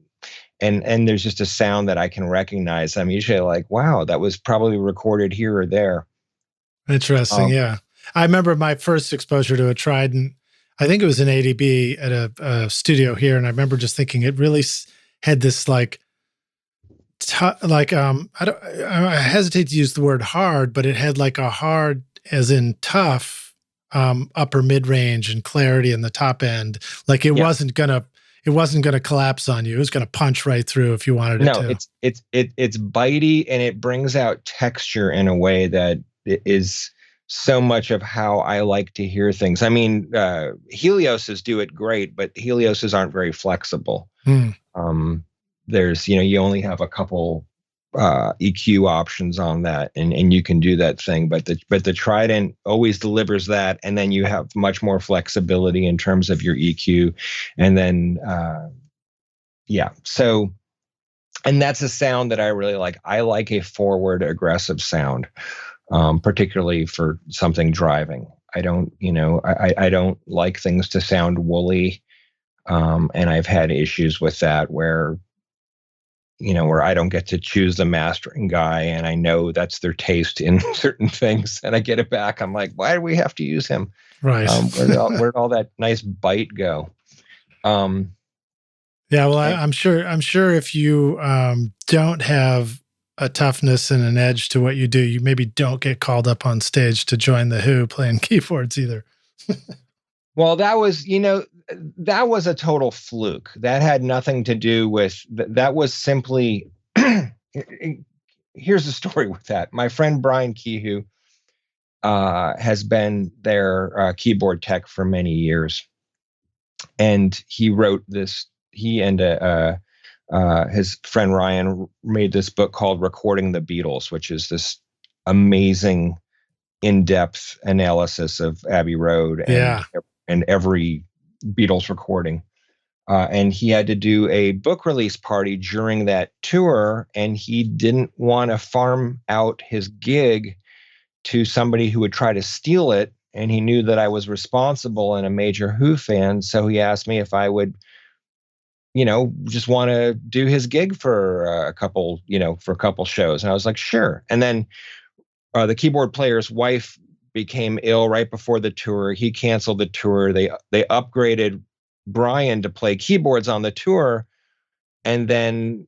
there's just a sound that I can recognize. I'm usually like, wow, that was probably recorded here or there. Interesting. Yeah. I remember my first exposure to a Trident, I think it was an ADB at a studio here. And I remember just thinking it really had this I hesitate to use the word hard, but it had like a hard as in tough, upper mid-range and clarity in the top end. Like it wasn't gonna collapse on you. It was gonna punch right through if you wanted it to. No, it's bitey, and it brings out texture in a way that is so much of how I like to hear things. I mean, Helioses do it great, but Helioses aren't very flexible. There's, you only have a couple EQ options on that, and you can do that thing, but the Trident always delivers that, and then you have much more flexibility in terms of your EQ, and then so, and that's a sound that I really like. I like a forward aggressive sound, particularly for something driving. I don't I don't like things to sound woolly, and I've had issues with that where where I don't get to choose the mastering guy, and I know that's their taste in certain things, and I get it back. I'm like, why do we have to use him? Right. Where'd all that nice bite go? Yeah, well, I'm sure if you don't have a toughness and an edge to what you do, you maybe don't get called up on stage to join the Who playing keyboards either. Well, that was a total fluke. That had nothing to do with that. Was simply here's the story with that. My friend Brian Kehoe has been their keyboard tech for many years, and he wrote this. He and his friend Ryan made this book called "Recording the Beatles," which is this amazing, in-depth analysis of Abbey Road and every Beatles recording. And he had to do a book release party during that tour, and he didn't want to farm out his gig to somebody who would try to steal it. And he knew that I was responsible and a major Who fan, so he asked me if I would, just want to do his gig for a couple shows. And I was like, sure. And then the keyboard player's wife became ill right before the tour. He canceled the tour. They upgraded Brian to play keyboards on the tour, and then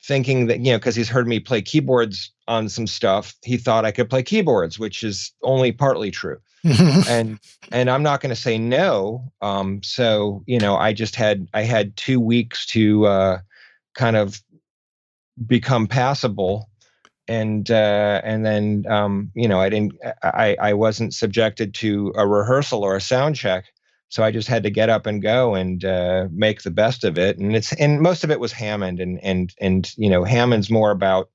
thinking that, because he's heard me play keyboards on some stuff, he thought I could play keyboards, which is only partly true. and I'm not going to say no. So I had 2 weeks to kind of become passable. And then I wasn't subjected to a rehearsal or a sound check, so I just had to get up and go and make the best of it. And most of it was Hammond, and Hammond's more about,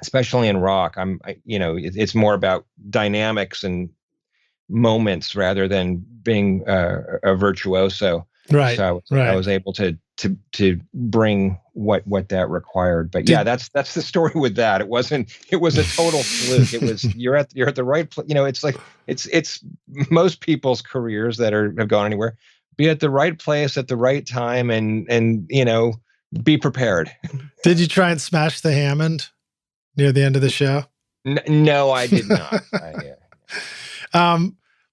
especially in rock, it's more about dynamics and moments rather than being a virtuoso. Right. So I was able to bring what that required. But that's the story with that. It was a total fluke. It was you're at the right place. It's like it's most people's careers that have gone anywhere. Be at the right place at the right time, and be prepared. Did you try and smash the Hammond near the end of the show? No, I did not.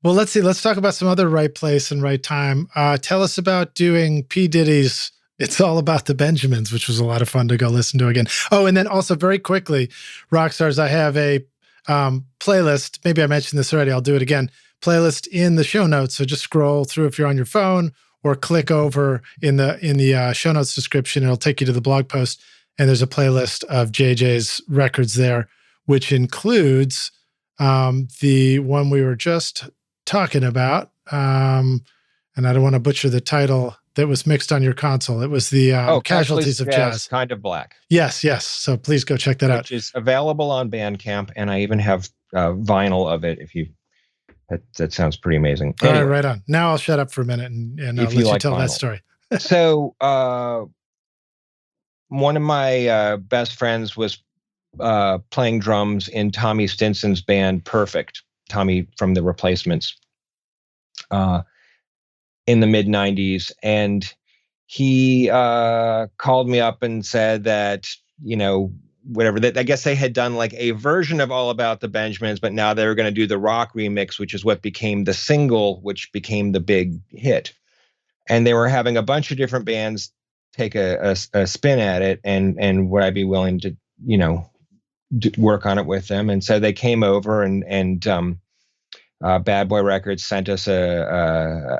Well, let's see. Let's talk about some other right place and right time. Tell us about doing P. Diddy's It's All About the Benjamins, which was a lot of fun to go listen to again. Oh, and then also very quickly, Rockstars, I have a playlist. Maybe I mentioned this already. I'll do it again. Playlist in the show notes. So just scroll through if you're on your phone, or click over in the show notes description. It'll take you to the blog post, and there's a playlist of JJ's records there, which includes the one we were just talking about, and I don't want to butcher the title, that was mixed on your console. It was the Casualties of Jazz. Kind of Black. Yes. So please go check that out. Which is available on Bandcamp, and I even have vinyl of it. That sounds pretty amazing. Anyway, all right, right on. Now I'll shut up for a minute and I'll let you tell vinyl. That story. So one of my best friends was playing drums in Tommy Stinson's band Perfect, Tommy from the Replacements, in the mid-90s. And he called me up and said that, whatever, that I guess they had done like a version of All About the Benjamins, but now they were going to do the rock remix, which is what became the single, which became the big hit. And they were having a bunch of different bands take a spin at it, and would I be willing to, work on it with them? And so they came over, and Bad Boy Records sent us a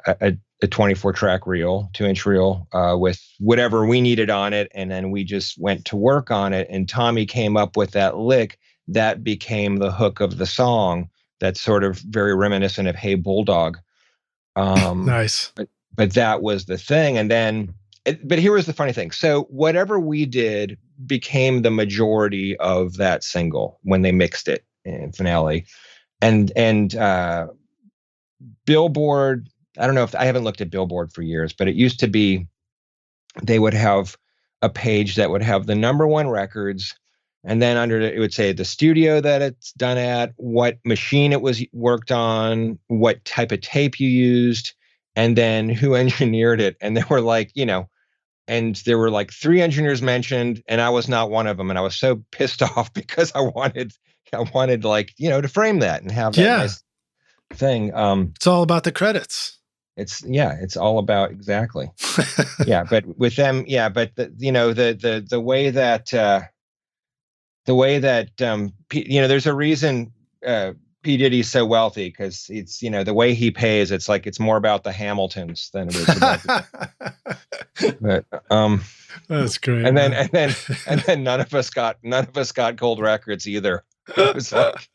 24-track reel, 2-inch reel, with whatever we needed on it, and then we just went to work on it. And Tommy came up with that lick that became the hook of the song. That's sort of very reminiscent of Hey Bulldog. Nice. But that was the thing. And then, but here was the funny thing. So whatever we did became the majority of that single when they mixed it in finale. And Billboard, I don't know if I haven't looked at Billboard for years, but it used to be they would have a page that would have the number one records, and then under it would say the studio that it's done at, what machine it was worked on, what type of tape you used, and then who engineered it. And they were like, and there were like 3 engineers mentioned, and I was not one of them. And I was so pissed off because I wanted like, to frame that and have that nice thing. It's all about the credits. It's all about, exactly. Yeah. But with them, but the way that, there's a reason, P. Diddy's so wealthy, because it's, the way he pays, it's like it's more about the Hamiltons than it is about but that's great. And then none of us got gold records either. It was like,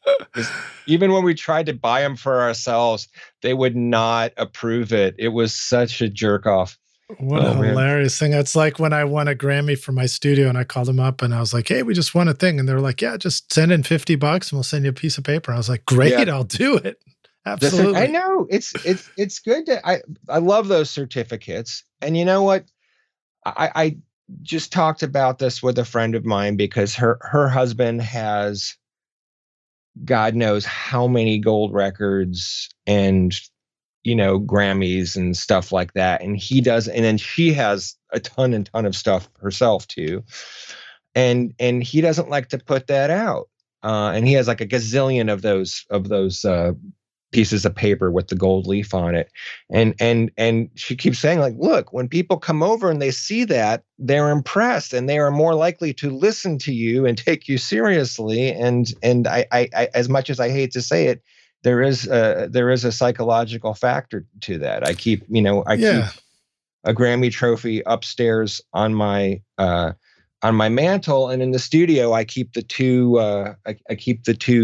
even when we tried to buy them for ourselves, they would not approve it. It was such a jerk off. What a hilarious thing. It's like when I won a Grammy for my studio and I called them up and I was like, hey, we just won a thing. And they were like, yeah, just send in $50 and we'll send you a piece of paper. I was like, great, I'll do it. Absolutely. I know. It's good I love those certificates. And you know what? I just talked about this with a friend of mine, because her husband has God knows how many gold records and Grammys and stuff like that. And he does, and then she has a ton of stuff herself too. And he doesn't like to put that out. And he has like a gazillion of those pieces of paper with the gold leaf on it. And she keeps saying, like, look, when people come over and they see that, they're impressed and they are more likely to listen to you and take you seriously. And I as much as I hate to say it, there is a psychological factor to that. I keep a Grammy trophy upstairs on my mantle, and in the studio I keep the two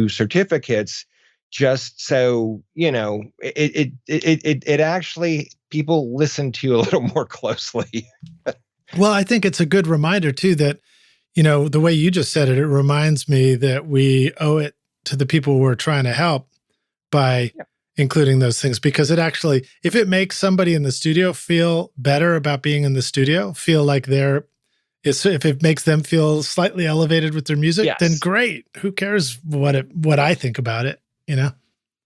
certificates, just so it actually, people listen to you a little more closely. Well, I think it's a good reminder too that the way you just said it, it reminds me that we owe it to the people we're trying to help by including those things, because it actually, if it makes somebody in the studio feel better about being in the studio, feel like if it makes them feel slightly elevated with their music, then great. Who cares what I think about it,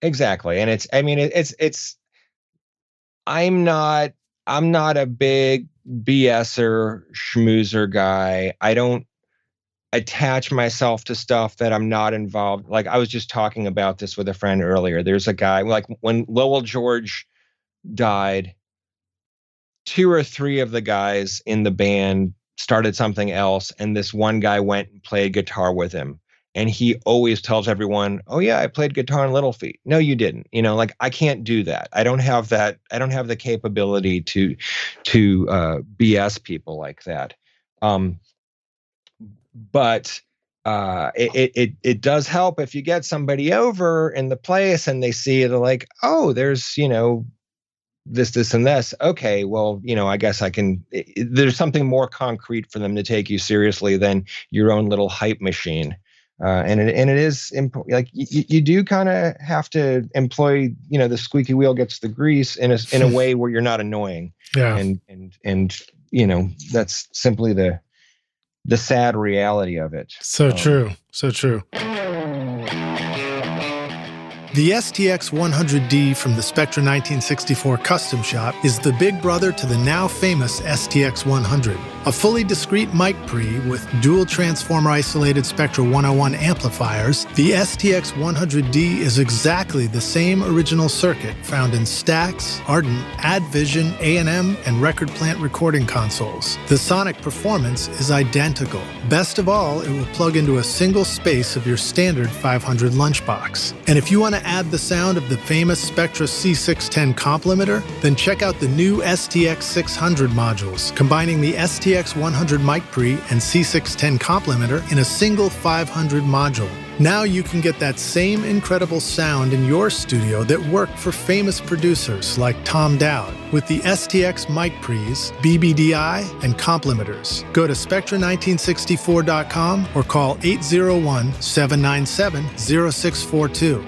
Exactly. And I'm not a big BSer schmoozer guy. I don't attach myself to stuff that I'm not involved. Like, I was just talking about this with a friend earlier. There's a guy, like, when Lowell George died, 2 or 3 of the guys in the band started something else, and this one guy went and played guitar with him. And he always tells everyone, oh yeah, I played guitar in Little Feat. No, you didn't. Like, I can't do that. I don't have that. I don't have the capability to BS people like that. But it does help if you get somebody over in the place and they see it, like, oh, there's, this and this. Okay, well, I guess I can, there's something more concrete for them to take you seriously than your own little hype machine. And it is like, you do kind of have to employ, the squeaky wheel gets the grease in a way where you're not annoying. Yeah. And that's simply the sad reality of it. So true. So true. The STX100D from the Spectra 1964 Custom Shop is the big brother to the now famous STX100, a fully discrete mic pre with dual transformer isolated Spectra 101 amplifiers. The STX100D is exactly the same original circuit found in Stax, Ardent, AdVision, A&M, and Record Plant recording consoles. The sonic performance is identical. Best of all, it will plug into a single space of your standard 500 lunchbox. And if you want to add the sound of the famous Spectra C610 complementer, then check out the new STX600 modules, combining the STX100 mic pre and C610 complementer in a single 500 module. Now you can get that same incredible sound in your studio that worked for famous producers like Tom Dowd with the STX mic pre's, BBDI, and complementers. Go to Spectra1964.com or call 801-797-0642.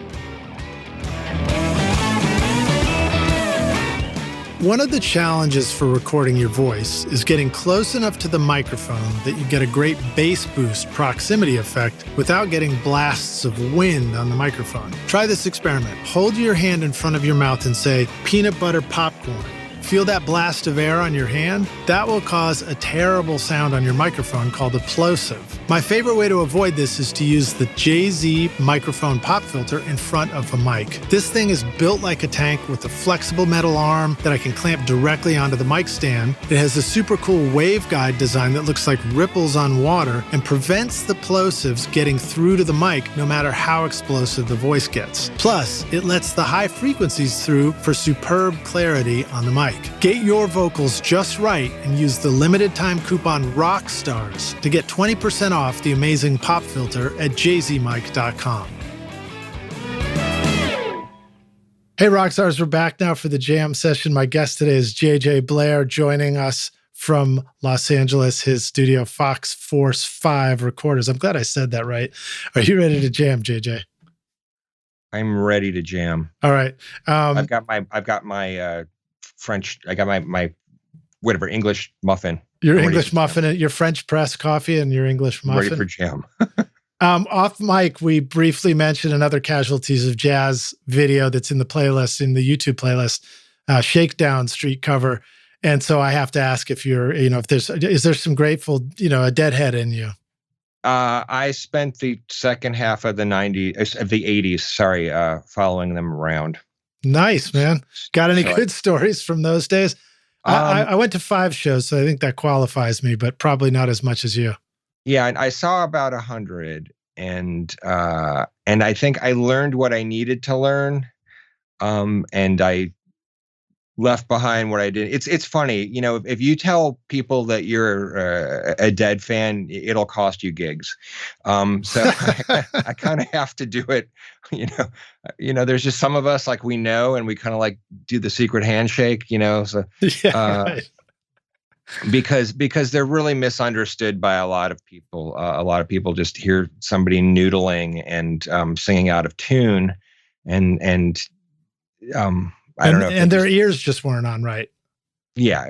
One of the challenges for recording your voice is getting close enough to the microphone that you get a great bass boost proximity effect without getting blasts of wind on the microphone. Try this experiment. Hold your hand in front of your mouth and say, peanut butter popcorn. Feel that blast of air on your hand? That will cause a terrible sound on your microphone called a plosive. My favorite way to avoid this is to use the JZ microphone pop filter in front of a mic. This thing is built like a tank with a flexible metal arm that I can clamp directly onto the mic stand. It has a super cool waveguide design that looks like ripples on water and prevents the plosives getting through to the mic no matter how explosive the voice gets. Plus, it lets the high frequencies through for superb clarity on the mic. Get your vocals just right and use the limited time coupon ROCKSTARS to get 20% off the amazing pop filter at jzmic.com. Hey Rockstars, we're back now for the jam session. My guest today is JJ Blair, joining us from Los Angeles, his studio Fox Force 5 recorders. I'm glad I said that right. Are you ready to jam, JJ? I'm ready to jam. All right. I've got my French. I got my whatever English muffin. Your English muffin, your French press coffee, and your English muffin. Ready for jam. Off mic, we briefly mentioned another Casualties of Jazz video that's in the playlist, in the YouTube playlist, Shakedown Street cover. And so I have to ask if you're, is there some Grateful, a Deadhead in you? I spent the second half of the 80s, following them around. Nice, man. Got any good stories from those days? I went to 5 shows, so I think that qualifies me, but probably not as much as you. Yeah, I saw about 100, and I think I learned what I needed to learn, and I left behind what I did. It's funny, if you tell people that you're a Dead fan, it'll cost you gigs. So I kind of have to do it. There's just some of us like we know, and we kind of like do the secret handshake. So right. because they're really misunderstood by a lot of people. A lot of people just hear somebody noodling and singing out of tune, and I don't know. And their ears just weren't on right. Yeah.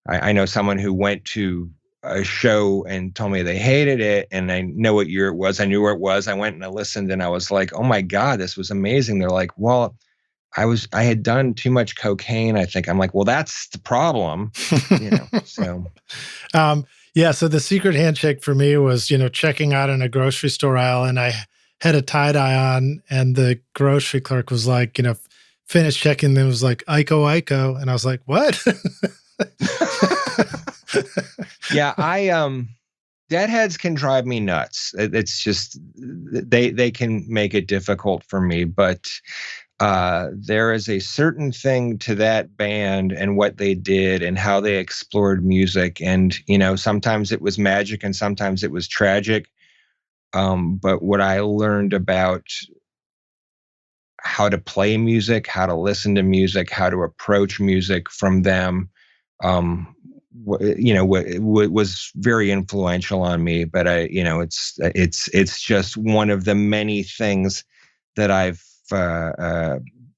I know someone who went to a show and told me they hated it, and I know what year it was. I knew where it was. I went and I listened, and I was like, oh my God, this was amazing. They're like, well, I had done too much cocaine, I think. I'm like, well, that's the problem. So. So the secret handshake for me was, checking out in a grocery store aisle, and I had a tie-dye on, and the grocery clerk was like, finished checking, and was like, Iko. And I was like, what? Yeah, Deadheads can drive me nuts. It's just, they can make it difficult for me, but there is a certain thing to that band and what they did and how they explored music. And, sometimes it was magic and sometimes it was tragic. But what I learned about how to play music, how to listen to music, how to approach music from them, was very influential on me. But it's just one of the many things that I've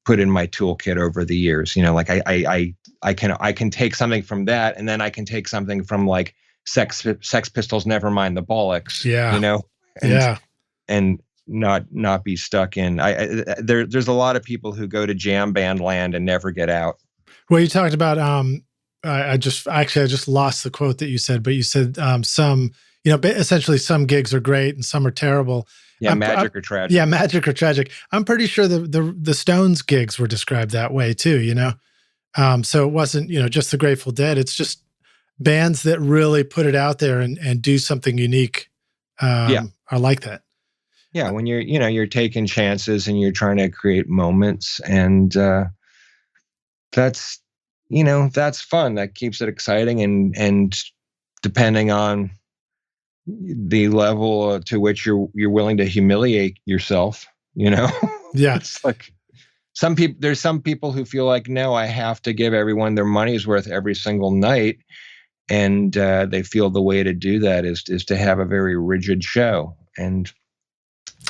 put in my toolkit over the years. I can take something from that, and then I can take something from like Sex Pistols, Nevermind the Bollocks. Yeah. And not be stuck in. There's a lot of people who go to jam band land and never get out. Well, you talked about I just lost the quote that you said, but you said some, essentially some gigs are great and some are terrible. Yeah, magic or tragic. Yeah, magic or tragic. I'm pretty sure the Stones gigs were described that way too. So it wasn't just the Grateful Dead. It's just bands that really put it out there and do something unique. Are like that. Yeah, when you're taking chances and you're trying to create moments, and that's fun. That keeps it exciting, and depending on the level to which you're willing to humiliate yourself, Yeah, it's like there's some people who feel like, no, I have to give everyone their money's worth every single night. And they feel the way to do that is to have a very rigid show. And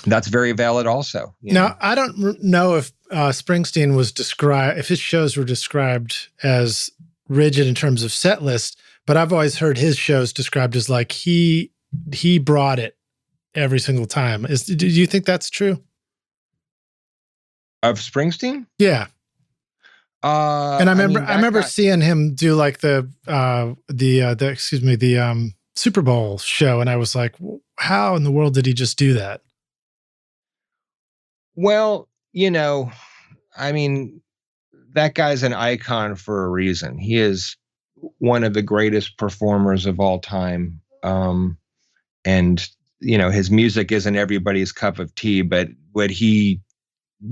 that's very valid also. Now, I don't know if Springsteen was if his shows were described as rigid in terms of set list, but I've always heard his shows described as like he brought it every single time. Do you think that's true? Of Springsteen? Yeah. And I remember seeing him do like the Super Bowl show, and I was like, how in the world did he just do that? Well, I mean, that guy's an icon for a reason. He is one of the greatest performers of all time. And his music isn't everybody's cup of tea, but what he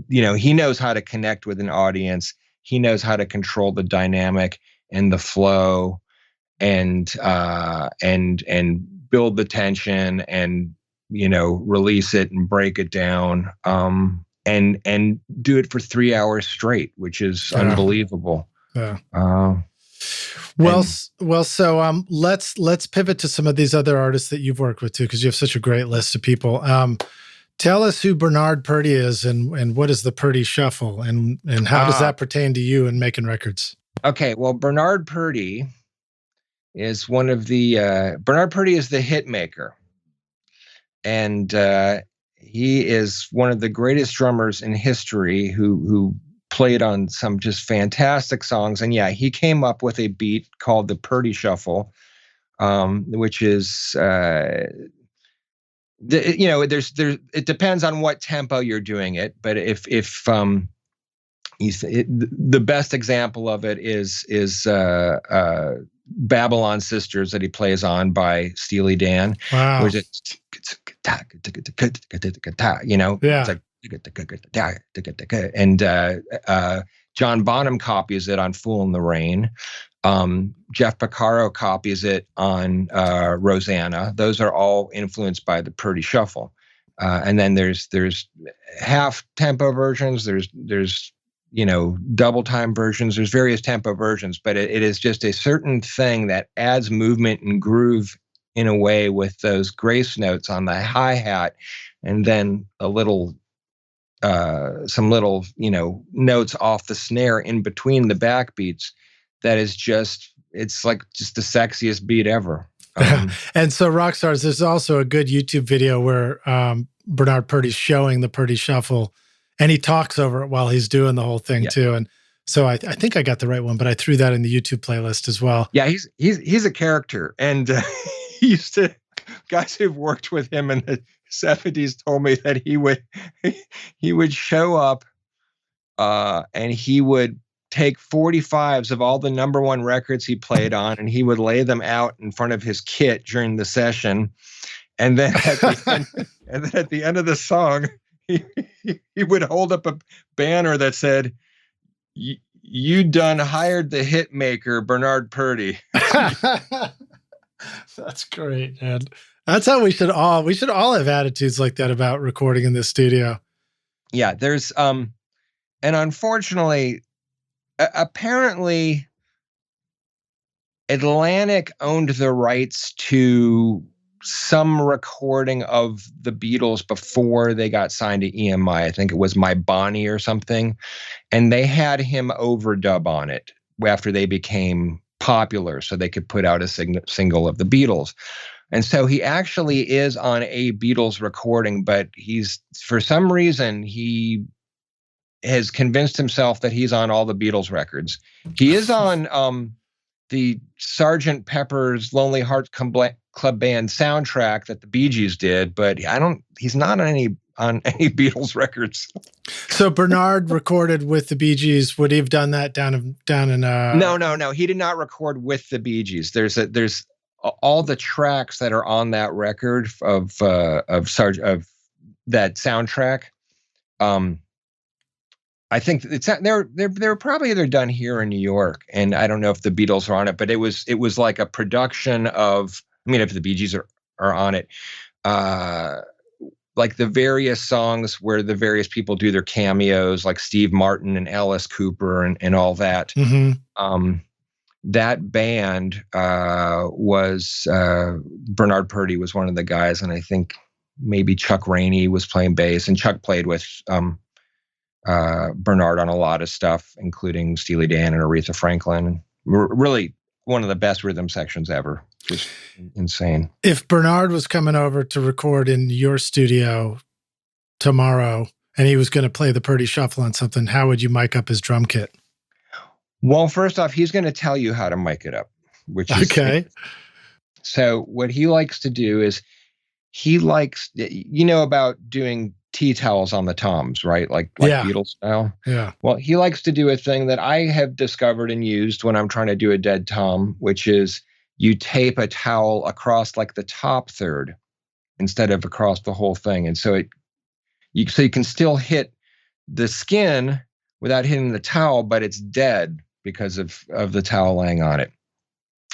knows how to connect with an audience. He knows how to control the dynamic and the flow, and build the tension, and release it and break it down, and do it for 3 hours straight, which is unbelievable. Yeah. So let's pivot to some of these other artists that you've worked with too, because you have such a great list of people. Tell us who Bernard Purdie is, and what is the Purdie Shuffle, and how does that pertain to you in making records? Okay, well, Bernard Purdie is Bernard Purdie is the hit maker, and he is one of the greatest drummers in history who played on some just fantastic songs. And yeah, he came up with a beat called the Purdie Shuffle, which is it depends on what tempo you're doing it, but the best example of it is Babylon Sisters that he plays on by Steely Dan. Wow. Where it's like, and John Bonham copies it on Fool in the Rain. Jeff Porcaro copies it on Rosanna. Those are all influenced by the Purdie Shuffle. And then there's half tempo versions. There's double time versions. There's various tempo versions, but it is just a certain thing that adds movement and groove in a way with those grace notes on the hi-hat, and then some little notes off the snare in between the backbeats. That is it's like just the sexiest beat ever. And so, Rockstars, there's also a good YouTube video where Bernard Purdie's showing the Purdie Shuffle, and he talks over it while he's doing the whole thing too. And so I think I got the right one, but I threw that in the YouTube playlist as well. Yeah, he's a character, and he used to. Guys who've worked with him in the 70s told me that he would show up, and he would take 45s of all the number one records he played on, and he would lay them out in front of his kit during the session. And then at the end of the song, he would hold up a banner that said, "You done hired the hit maker, Bernard Purdie." That's great, man. That's how we should all have attitudes like that about recording in the studio. Yeah, there's and unfortunately, apparently Atlantic owned the rights to some recording of the Beatles before they got signed to EMI. I think it was My Bonnie or something, and they had him overdub on it after they became popular, so they could put out a single of the Beatles. And so he actually is on a Beatles recording, but for some reason he has convinced himself that he's on all the Beatles records. He is on the Sgt. Pepper's Lonely Hearts Club Band soundtrack that the Bee Gees did, but he's not on any Beatles records. So Bernard recorded with the Bee Gees. Would he have done that down in? No. He did not record with the Bee Gees. There's all the tracks that are on that record of that soundtrack. I think they're probably either done here in New York, and I don't know if the Beatles are on it, but it was like a production of. I mean, if the Bee Gees are on it. Like the various songs where the various people do their cameos, like Steve Martin and Alice Cooper and all that. Mm-hmm. That band was Bernard Purdie was one of the guys, and I think maybe Chuck Rainey was playing bass, and Chuck played with Bernard on a lot of stuff, including Steely Dan and Aretha Franklin. Really one of the best rhythm sections ever. Just insane. If Bernard was coming over to record in your studio tomorrow and he was going to play the Purdie Shuffle on something, how would you mic up his drum kit? Well, first off, he's going to tell you how to mic it up, which is Okay. So what he likes to do is he likes, about doing tea towels on the toms, right? Like Yeah. Beatles style. Yeah. Well, he likes to do a thing that I have discovered and used when I'm trying to do a dead tom, which is you tape a towel across like the top third instead of across the whole thing. And so you can still hit the skin without hitting the towel, but it's dead because of the towel laying on it.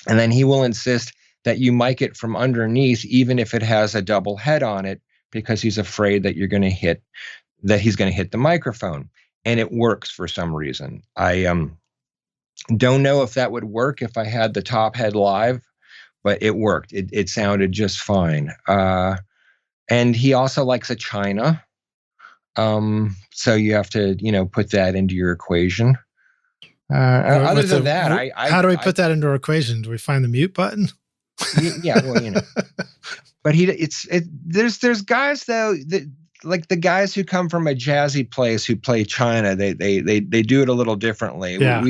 And then he will insist that you mic it from underneath, even if it has a double head on it, because he's afraid that he's going to hit the microphone. And it works for some reason. I don't know if that would work if I had the top head live, but it worked. It sounded just fine. And he also likes a china. So you have to, put that into your equation. Other than that, how do we put that into our equation? Do we find the mute button? Yeah, well, but there's guys though that, like the guys who come from a jazzy place who play China, they do it a little differently. Yeah.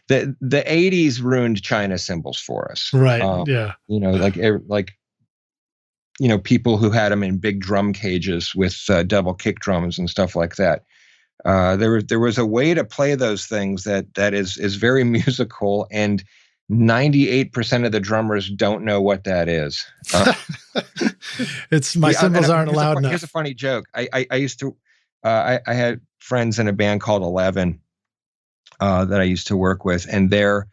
The 80s ruined China cymbals for us. Right. Yeah. People who had them in big drum cages with double kick drums and stuff like that. There was a way to play those things that is very musical, and 98% of the drummers don't know what that is. It's my cymbals aren't loud enough. Here's a funny joke. I used to, I had friends in a band called 11 that I used to work with, and their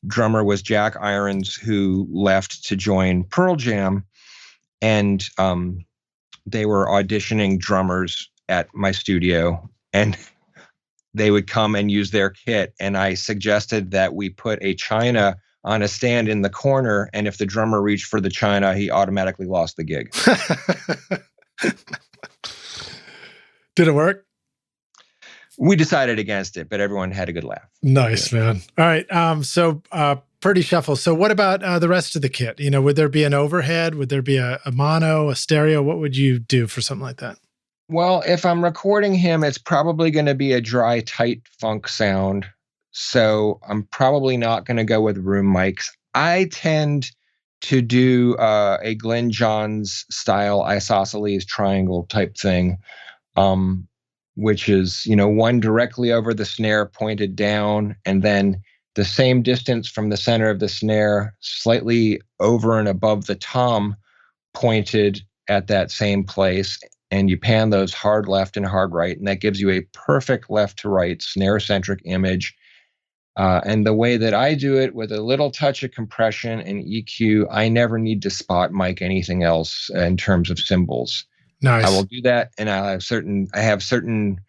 drummer was Jack Irons, who left to join Pearl Jam, and they were auditioning drummers at my studio, and they would come and use their kit. And I suggested that we put a china on a stand in the corner, and if the drummer reached for the china, he automatically lost the gig. Did it work? We decided against it, but everyone had a good laugh. Nice, man. All right. So pretty shuffle. So what about the rest of the kit? Would there be an overhead? Would there be a mono, a stereo? What would you do for something like that? Well, if I'm recording him, it's probably going to be a dry, tight funk sound. So I'm probably not going to go with room mics. I tend to do a Glenn Johns style isosceles triangle type thing, which is, one directly over the snare pointed down, and then the same distance from the center of the snare, slightly over and above the tom, pointed at that same place. And you pan those hard left and hard right, and that gives you a perfect left to right snare-centric image. And the way that I do it, with a little touch of compression and EQ, I never need to spot mic anything else in terms of cymbals. Nice. I will do that, and I have certain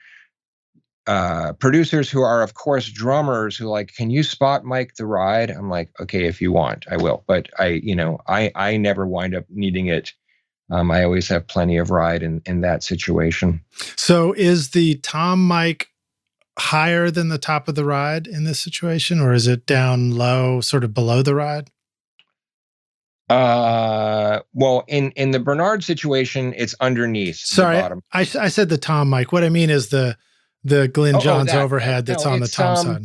producers who are, of course, drummers who like, can you spot mic the ride? I'm like, okay, if you want, I will. But I never wind up needing it. I always have plenty of ride in that situation. So is the tom mic higher than the top of the ride in this situation, or is it down low, sort of below the ride? Well, in the Bernard situation, it's underneath the bottom. I said the tom mic. What I mean is the Glenn Johns overhead that's on the tom side.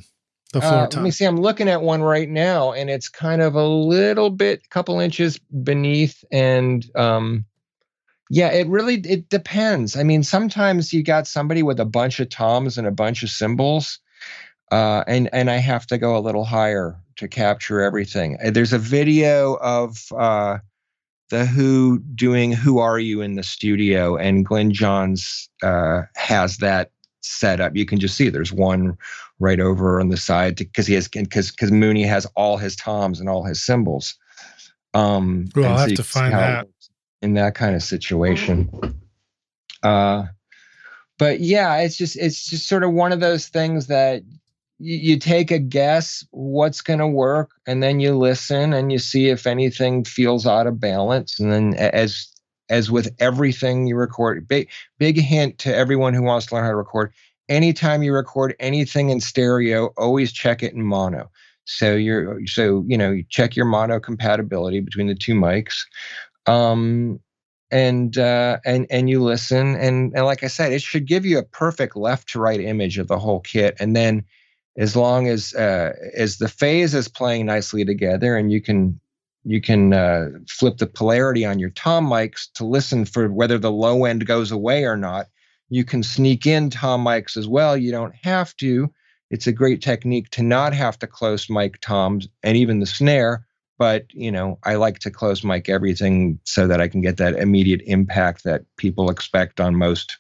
The floor tom. Let me see. I'm looking at one right now, and it's kind of a little bit, couple inches beneath, and yeah, it depends. I mean, sometimes you got somebody with a bunch of toms and a bunch of cymbals, and I have to go a little higher to capture everything. There's a video of the Who doing "Who Are You" in the studio, and Glenn Johns has that set up. You can just see there's one right over on the side because Mooney has all his toms and all his cymbals. Well, I'll have to find that. In that kind of situation. But yeah, it's just sort of one of those things that you take a guess what's going to work, and then you listen and you see if anything feels out of balance. And then as with everything you record, big hint to everyone who wants to learn how to record, anytime you record anything in stereo, always check it in mono. So you check your mono compatibility between the two mics. And you listen, and like I said, it should give you a perfect left to right image of the whole kit. And then as long as the phase is playing nicely together, and you can flip the polarity on your tom mics to listen for whether the low end goes away or not. You can sneak in tom mics as well. You don't have to. It's a great technique to not have to close mic toms and even the snare. But, I like to close mic everything so that I can get that immediate impact that people expect on most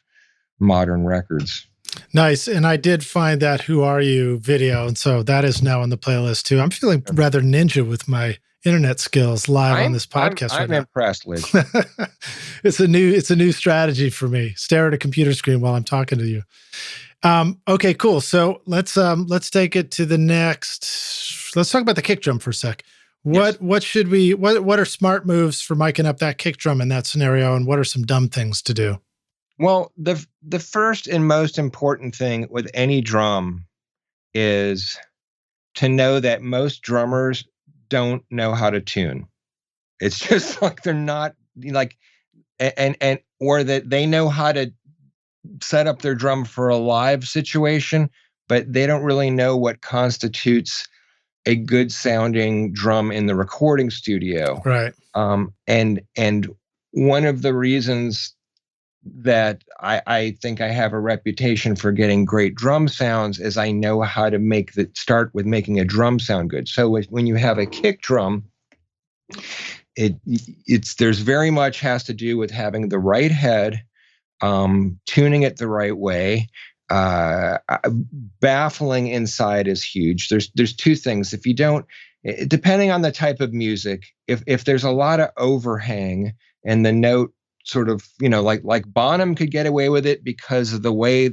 modern records. Nice. And I did find that Who Are You video. And so that is now on the playlist too. I'm feeling rather ninja with my internet skills live on this podcast right now. I'm impressed, Liz. It's a new strategy for me. Stare at a computer screen while I'm talking to you. Okay, cool. So let's take it to the next. Let's talk about the kick drum for a sec. What are smart moves for miking up that kick drum in that scenario, and what are some dumb things to do? Well, the first and most important thing with any drum is to know that most drummers don't know how to tune. It's just like they're not like, or that they know how to set up their drum for a live situation, but they don't really know what constitutes a good sounding drum in the recording studio. Right. And one of the reasons that I think I have a reputation for getting great drum sounds is I know how to start with making a drum sound good. So when you have a kick drum, there's very much has to do with having the right head, tuning it the right way. Baffling inside is huge. There's two things. If you don't, depending on the type of music, if there's a lot of overhang and the note sort of, like Bonham could get away with it because of the way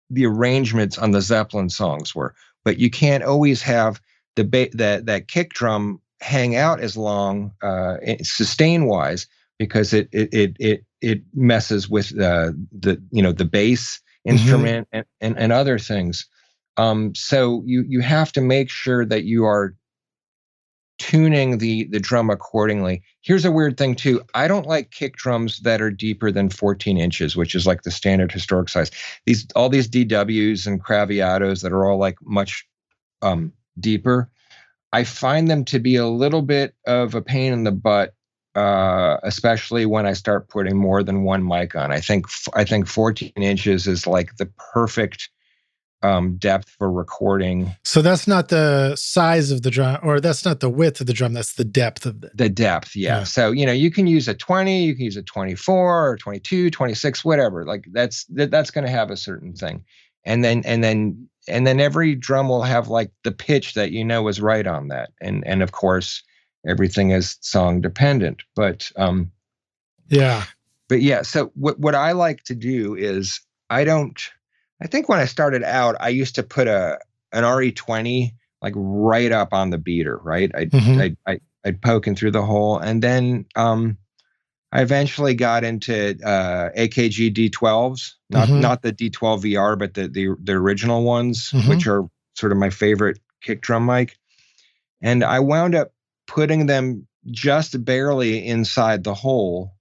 the arrangements on the Zeppelin songs were, but you can't always have that kick drum hang out as long, sustain wise, because it messes with the bass instrument and other things. So you have to make sure that you are tuning the drum accordingly. Here's a weird thing too. I don't like kick drums that are deeper than 14 inches, which is like the standard historic size. All these DWs and Craviatos that are all like much deeper, I find them to be a little bit of a pain in the butt, especially when I start putting more than one mic on. I think 14 inches is like the perfect depth for recording. So that's not the size of the drum, or that's not the width of the drum, that's the depth of it. The depth, yeah. So, you can use a 20, you can use a 24 or 22, 26, whatever. Like that's going to have a certain thing. And then every drum will have like the pitch that is right on that. And of course, everything is song dependent. But so what I like to do is I think when I started out, I used to put an RE20 like right up on the beater, right? I'd poking through the hole, and then I eventually got into AKG D12s, not the D12 VR, but the original ones, which are sort of my favorite kick drum mic. And I wound up putting them just barely inside the hole,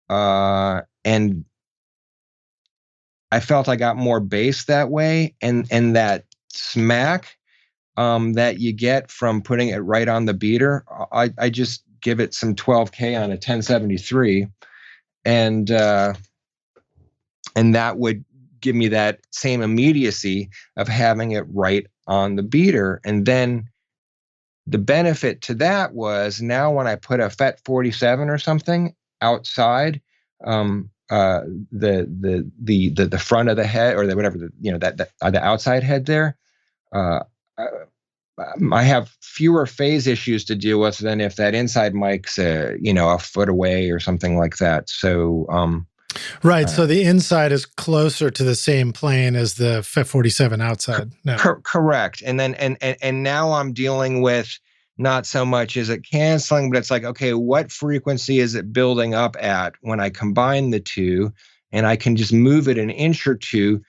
and I felt I got more bass that way, and that smack that you get from putting it right on the beater, I just give it some 12K on a 1073, and that would give me that same immediacy of having it right on the beater. And then the benefit to that was now when I put a FET 47 or something outside, the front of the head, or the outside head there, I have fewer phase issues to deal with than if that inside mic's a foot away or something like that. So right. So the inside is closer to the same plane as the FET 47 outside. No. Correct. And then and now I'm dealing with not so much is it canceling, but it's like, okay, what frequency is it building up at when I combine the two? And I can just move it an inch or two